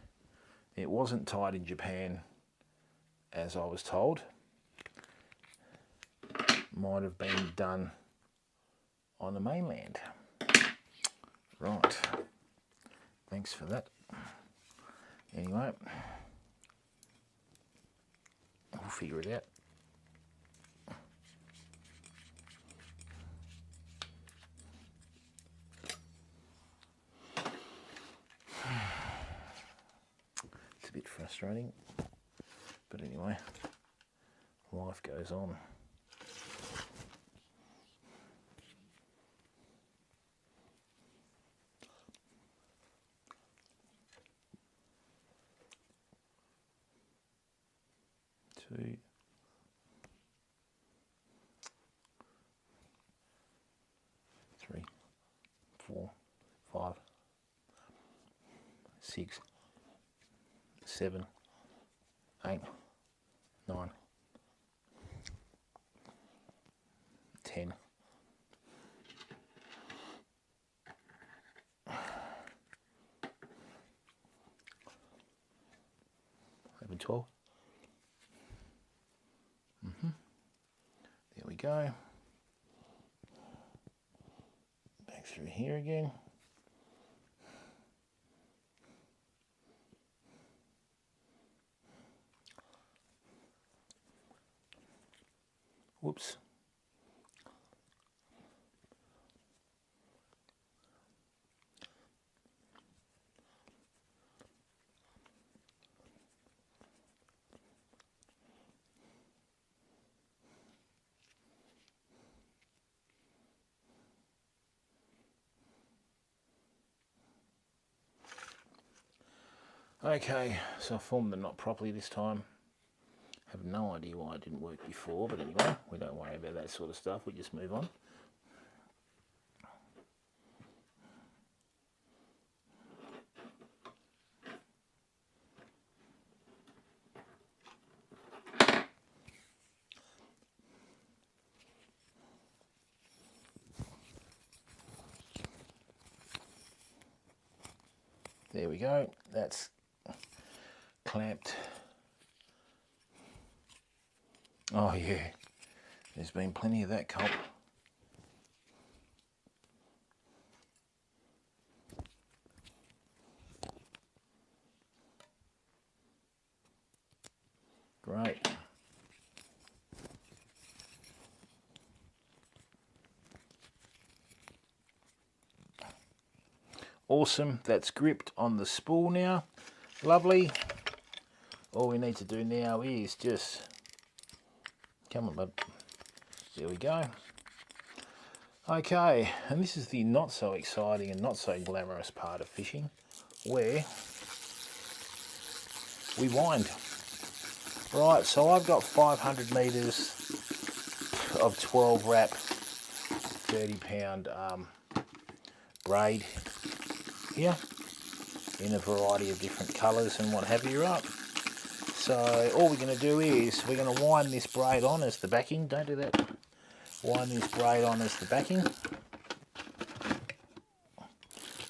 [SPEAKER 1] it wasn't tied in Japan, as I was told. Might have been done on the mainland. Right. Thanks for that. Anyway, we'll figure it out. It's a bit frustrating, but anyway, life goes on. 2, 3, 4, 5, 6, 7, 8, 9, 10, 11, 12. There we go. Back through here again. Whoops. Okay, so I formed the knot properly this time. Have no idea why it didn't work before, but anyway, we don't worry about that sort of stuff, we just move on. There we go, that's clamped. Oh yeah, there's been plenty of that culp. Great. Awesome, that's gripped on the spool now. Lovely. All we need to do now is just, come on bud, there we go. Okay, and this is the not so exciting and not so glamorous part of fishing, where we wind. Right, so I've got 500 metres of 12 wrap, 30 pound braid here in a variety of different colours and what have you, right? So all we're going to do is we're going to wind this braid on as the backing. Don't do that. Wind this braid on as the backing.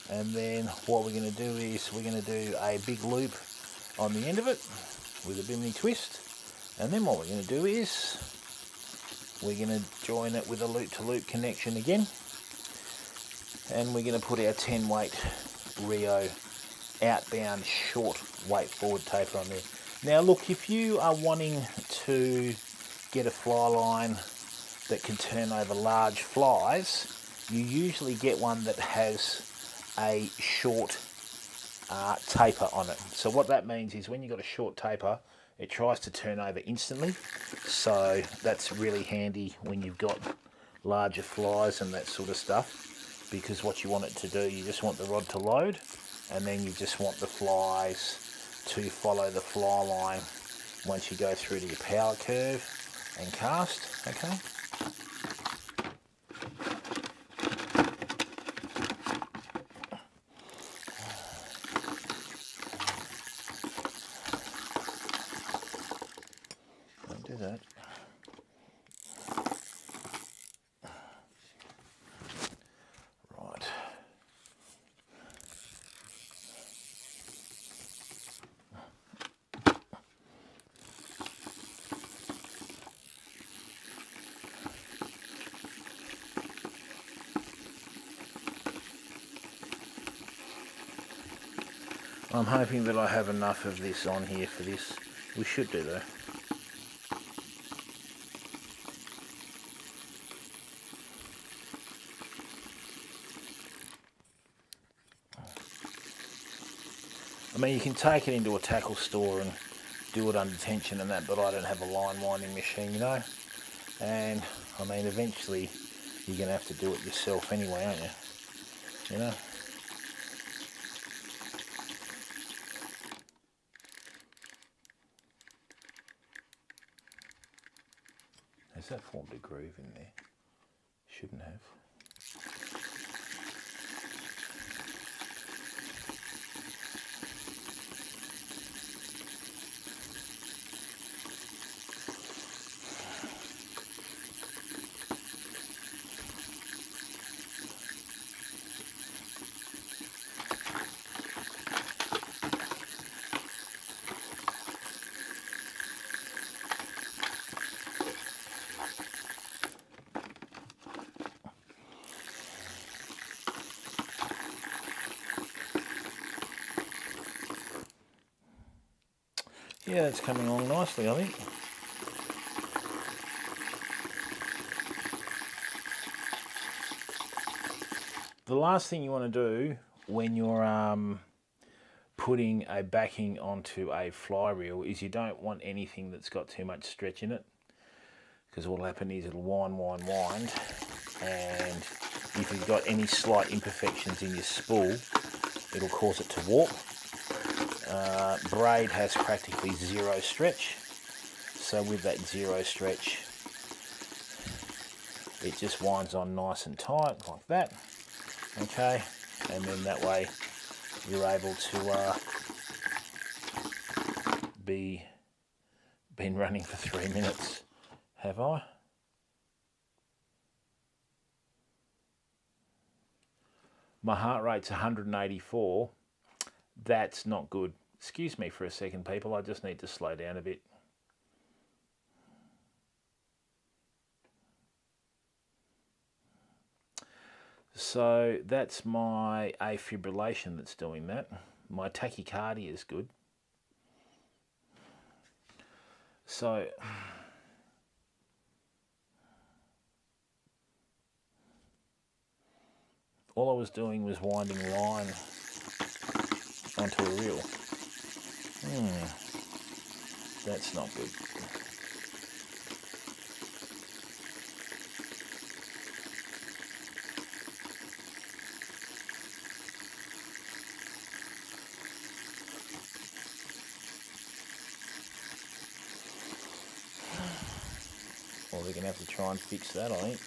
[SPEAKER 1] And then what we're going to do is we're going to do a big loop on the end of it with a bimini twist. And then what we're going to do is we're going to join it with a loop-to-loop connection again. And we're going to put our 10 weight Rio Outbound short weight forward taper on there. Now look, if you are wanting to get a fly line that can turn over large flies, you usually get one that has a short taper on it. So what that means is when you've got a short taper, it tries to turn over instantly. So that's really handy when you've got larger flies and that sort of stuff, because what you want it to do, you just want the rod to load, and then you just want the flies to follow the fly line once you go through to your power curve and cast, okay? Don't do that. Right. I'm hoping that I have enough of this on here for this. We should do though. I mean, you can take it into a tackle store and do it under tension and that, but I don't have a line winding machine, you know. And I mean, eventually you're going to have to do it yourself anyway, aren't you? You know. Has that formed a groove in there? Shouldn't have. Yeah, it's coming along nicely, I think. The last thing you want to do when you're putting a backing onto a fly reel is you don't want anything that's got too much stretch in it, because what will happen is it'll wind, and if you've got any slight imperfections in your spool, it'll cause it to warp. Braid has practically zero stretch, so with that zero stretch it just winds on nice and tight like that. Okay, and then that way you're able to been running for 3 minutes. Have I? My heart rate's 184. That's not good. Excuse me for a second, people. I just need to slow down a bit. So that's my afibrillation that's doing that. My tachycardia is good. So all I was doing was winding line onto a reel. That's not good. Well, we're going to have to try and fix that, I think.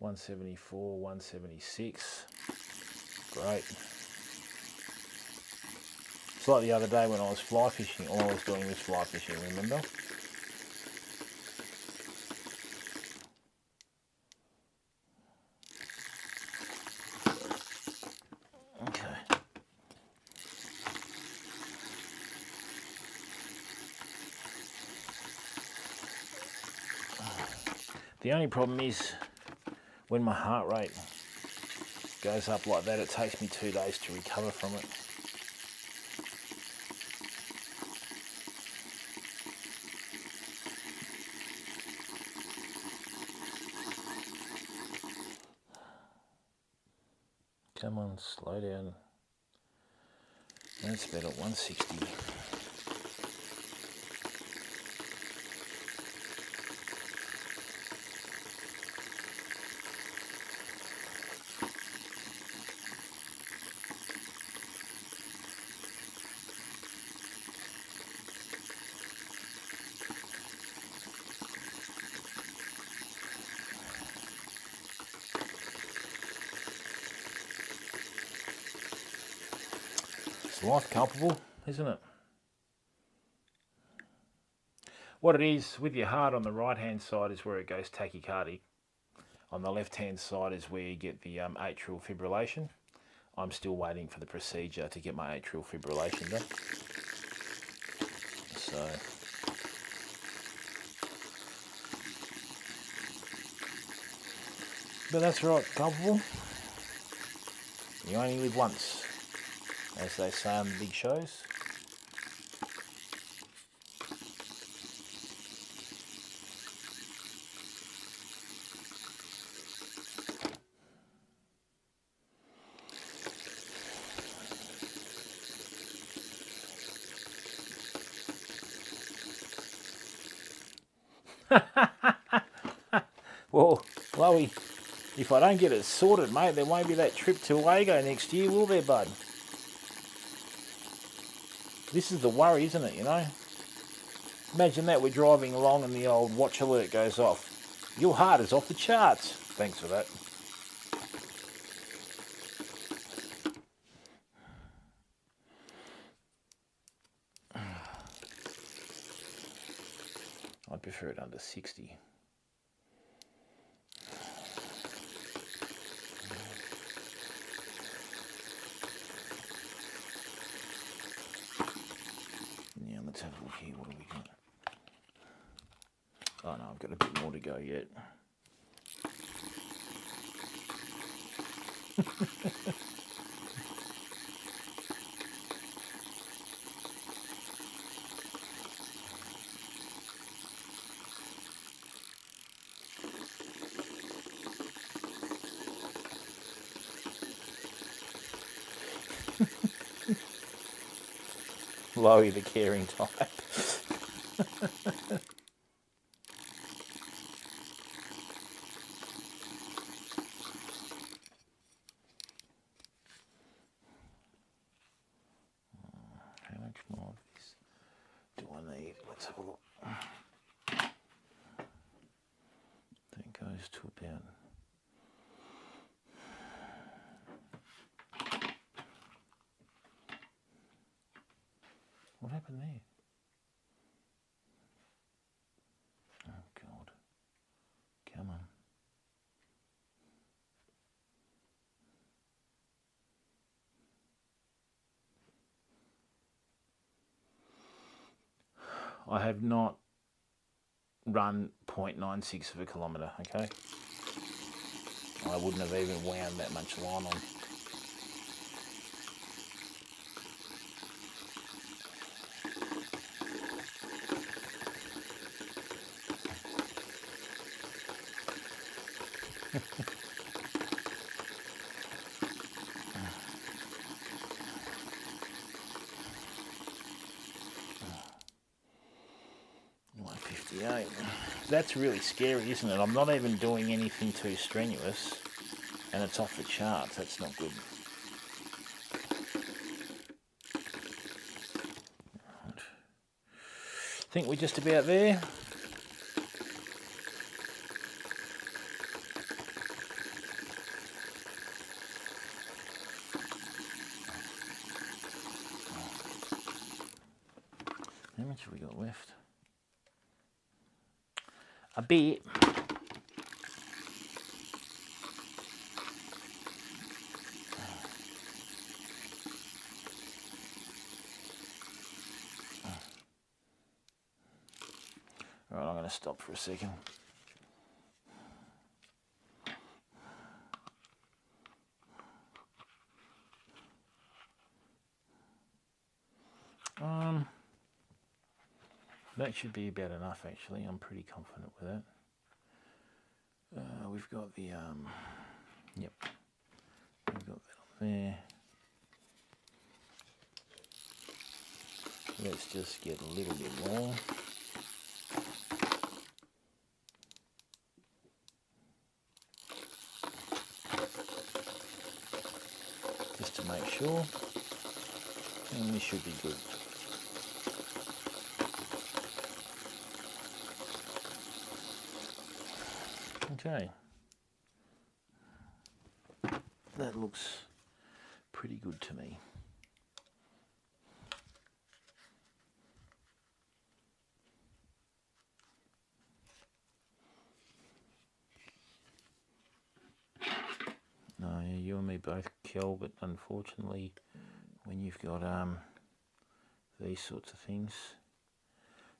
[SPEAKER 1] $174, $176. Great. It's like the other day when I was fly fishing. All I was doing was fly fishing, remember? Okay. The only problem is when my heart rate goes up like that, it takes me 2 days to recover from it. Come on, slow down. That's better, 160. It's life culpable, isn't it? What it is, with your heart on the right hand side is where it goes tachycardic. On the left hand side is where you get the atrial fibrillation. I'm still waiting for the procedure to get my atrial fibrillation done. So but that's right, culpable. You only live once, as they say on the big shows. Well, Chloe, if I don't get it sorted, mate, there won't be that trip to Wago next year, will there, bud? This is the worry, isn't it, you know? Imagine that we're driving along and the old watch alert goes off. Your heart is off the charts. Thanks for that. I'd prefer it under 60. Now let's have a look here. What do we got? Oh no, I've got a bit more to go yet. Lowy the caring type. How much more of this do I need? Let's have a look. That goes to about... What happened there? Oh God. Come on. I have not run 0.96 of a kilometre, okay? I wouldn't have even wound that much line on. That's really scary, isn't it? I'm not even doing anything too strenuous and it's off the charts. That's not good. I think we're just about there. How much have we got left? A bit. Right, I'm going to stop for a second. That should be about enough, actually. I'm pretty confident with that. We've got the, yep, we've got that on there. Let's just get a little bit more. Just to make sure, and we should be good. Okay, that looks pretty good to me. No, you and me both, Kel, but unfortunately when you've got these sorts of things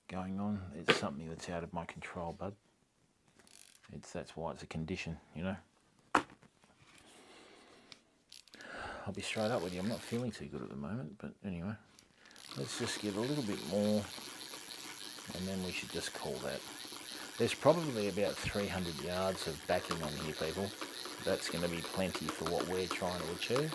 [SPEAKER 1] going on, it's something that's out of my control, bud. That's why it's a condition, you know. I'll be straight up with you, I'm not feeling too good at the moment, but anyway, let's just get a little bit more and then we should just call that. There's probably about 300 yards of backing on here, people. That's going to be plenty for what we're trying to achieve.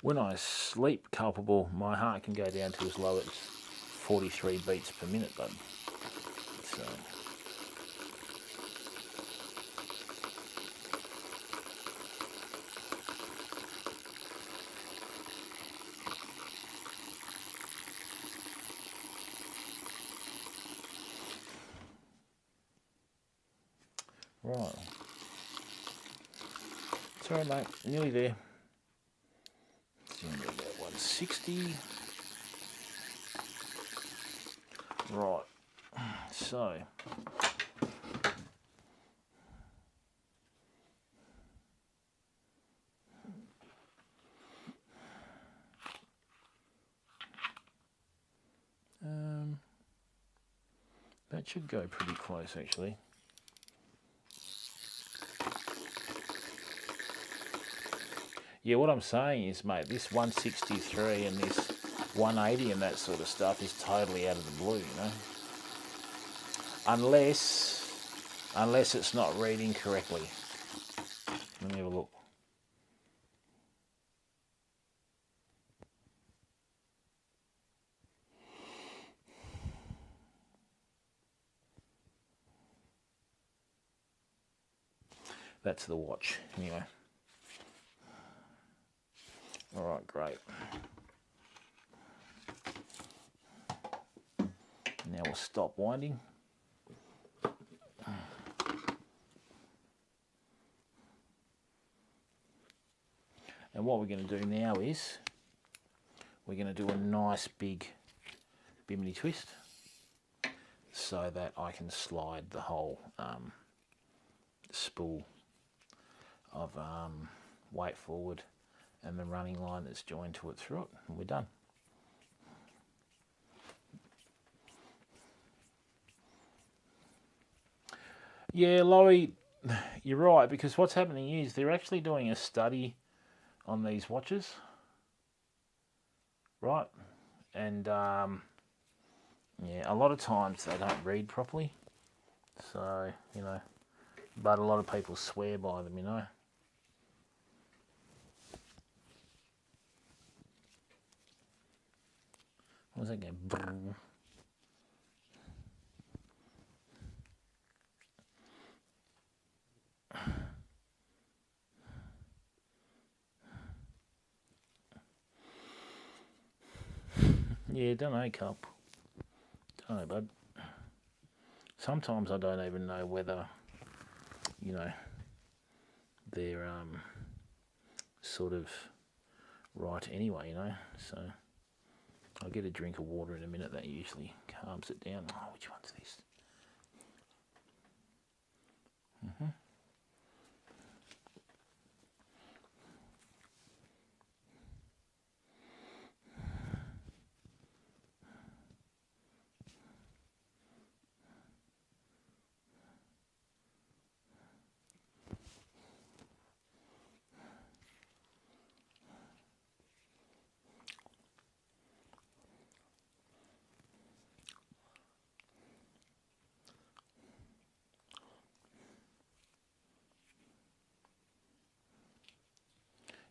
[SPEAKER 1] When I sleep culpable, my heart can go down to as low as 43 beats per minute, bud. So. Right. Sorry, mate. Nearly there. It's going to be about 160. Right. So. That should go pretty close, actually. Yeah, what I'm saying is, mate, this 163 and this 180 and that sort of stuff is totally out of the blue, you know? Unless it's not reading correctly. Let me have a look. That's the watch, anyway. All right, great. Now we'll stop winding. And what we're going to do now is we're going to do a nice big bimini twist so that I can slide the whole spool of weight forward and the running line that's joined to it through it, and we're done. Yeah, Lowy, you're right, because what's happening is they're actually doing a study on these watches, right? And yeah, a lot of times they don't read properly, so, you know, but a lot of people swear by them, you know. What was that going? Yeah, don't know, Cup. Don't know, bud. Sometimes I don't even know whether, you know, they're sort of right anyway, you know. So I'll get a drink of water in a minute. That usually calms it down. Oh, which one's this?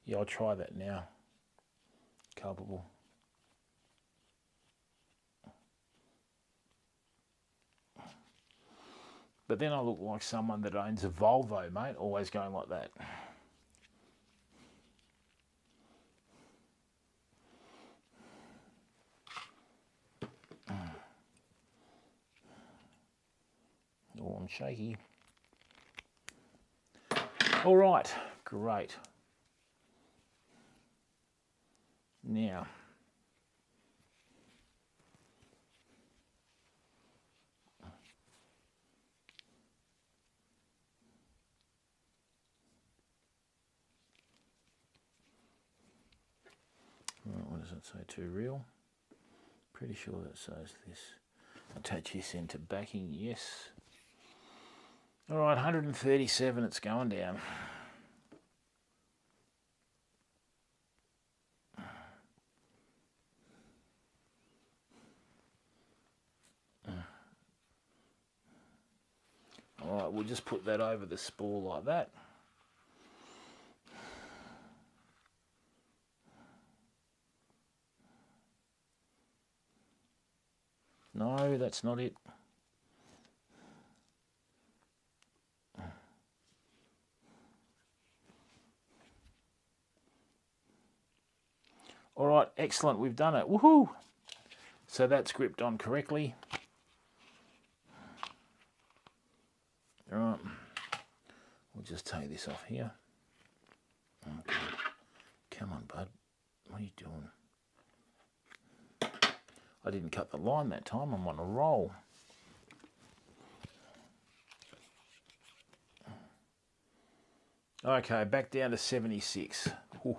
[SPEAKER 1] Yeah, I'll try that now. Culpable. But then I look like someone that owns a Volvo, mate, always going like that. Oh, I'm shaky. All right, great. Now, what does it say? Too real? Pretty sure that says this. Attach this into backing, yes. All right, 137, it's going down. All right, we'll just put that over the spool like that. that's not it. All right, excellent, we've done it. Woohoo! So that's gripped on correctly. All right, we'll just take this off here. Okay. Come on, bud. What are you doing? I didn't cut the line that time. I'm on a roll. Okay, back down to 76. Ooh.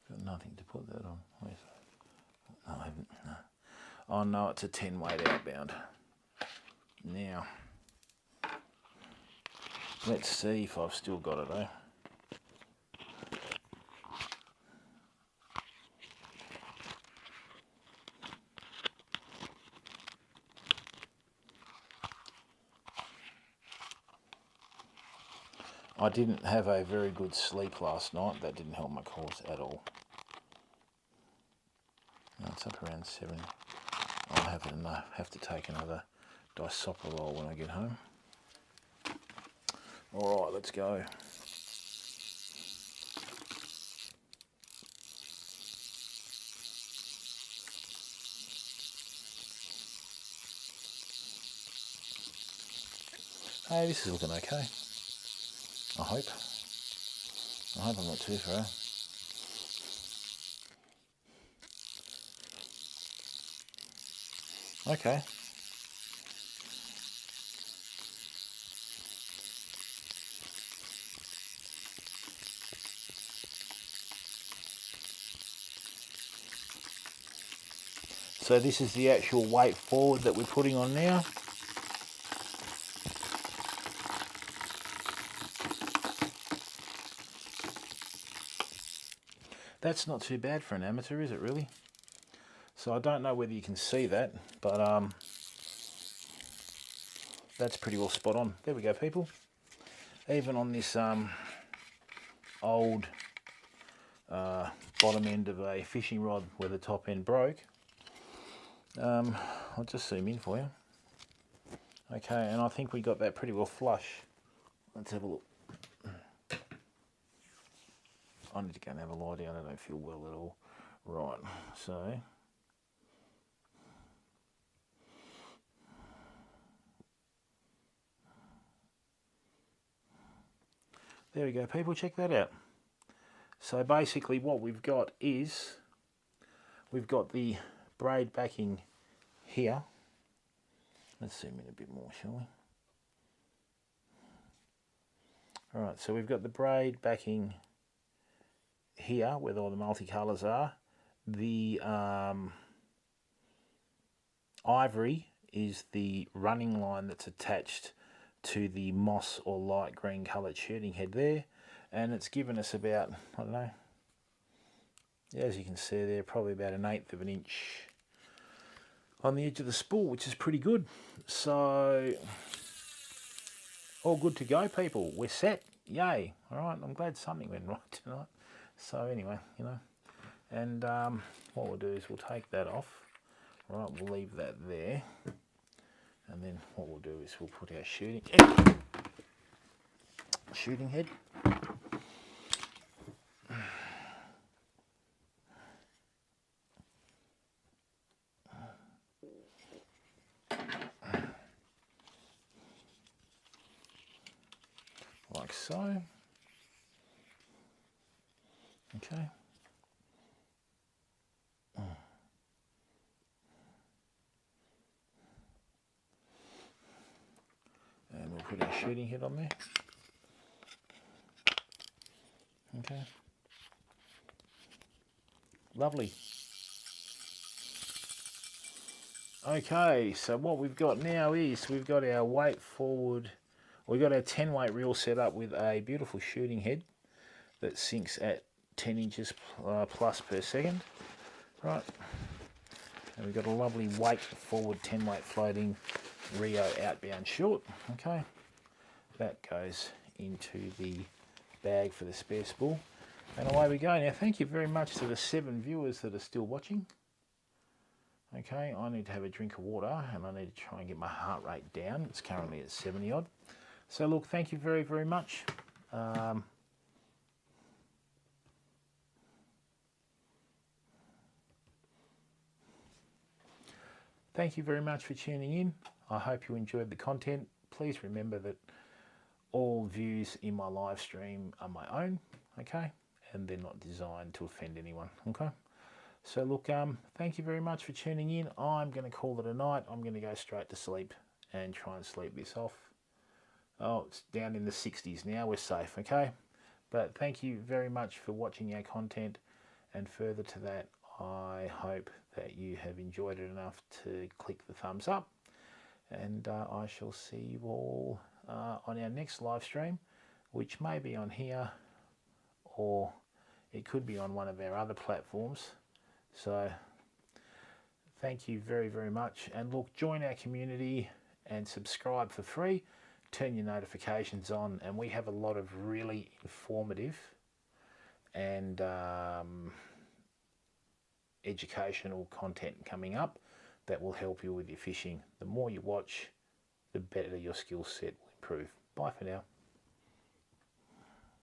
[SPEAKER 1] Got nothing to put that on. Where's that? No, I haven't. No. Oh no, it's a 10 weight outbound. Now, let's see if I've still got it, eh? I didn't have a very good sleep last night. That didn't help my cause at all. No, it's up around 7. I'll have to take another disoprolol when I get home. All right, let's go. Hey, this is looking okay. I hope I'm not too far. Okay. So this is the actual weight forward that we're putting on now. That's not too bad for an amateur, is it really? So I don't know whether you can see that, but that's pretty well spot on. There we go, people. Even on this old bottom end of a fishing rod where the top end broke, I'll just zoom in for you. Okay, and I think we got that pretty well flush. Let's have a look. I need to go and have a lie down. I don't feel well at all. Right, so there we go, people. Check that out. So basically what we've got is we've got the braid backing here. Let's zoom in a bit more, shall we? All right, so we've got the braid backing here where all the multicolours are. The ivory is the running line that's attached to the moss or light green coloured shooting head there, and it's given us about, I don't know, yeah, as you can see there, probably about 1/8 of an inch on the edge of the spool, which is pretty good. So all good to go, people. We're set. Yay. All right, I'm glad something went right tonight. So anyway, you know, and what we'll do is we'll take that off. All right, we'll leave that there, and then what we'll do is we'll put our shooting head. Like so. Okay. And we'll put our shooting head on there. Okay. Lovely. Okay, so what we've got now is we've got our weight forward. We've got our 10 weight reel set up with a beautiful shooting head that sinks at 10 inches plus per second. Right. And we've got a lovely weight forward 10 weight floating Rio Outbound short. Okay. That goes into the bag for the spare spool. And away we go. Now, thank you very much to the 7 viewers that are still watching. Okay, I need to have a drink of water and I need to try and get my heart rate down. It's currently at 70 odd. So look, thank you very, very much. Thank you very much for tuning in. I hope you enjoyed the content. Please remember that all views in my live stream are my own, okay? And they're not designed to offend anyone, okay? So look, thank you very much for tuning in. I'm going to call it a night. I'm going to go straight to sleep and try and sleep this off. Oh, it's down in the 60s now. We're safe, okay? But thank you very much for watching our content. And further to that, I hope that you have enjoyed it enough to click the thumbs up. And I shall see you all on our next live stream, which may be on here or it could be on one of our other platforms. So thank you very, very much. And look, join our community and subscribe for free. Turn your notifications on, and we have a lot of really informative and educational content coming up that will help you with your fishing. The more you watch, the better your skill set will improve. Bye for now.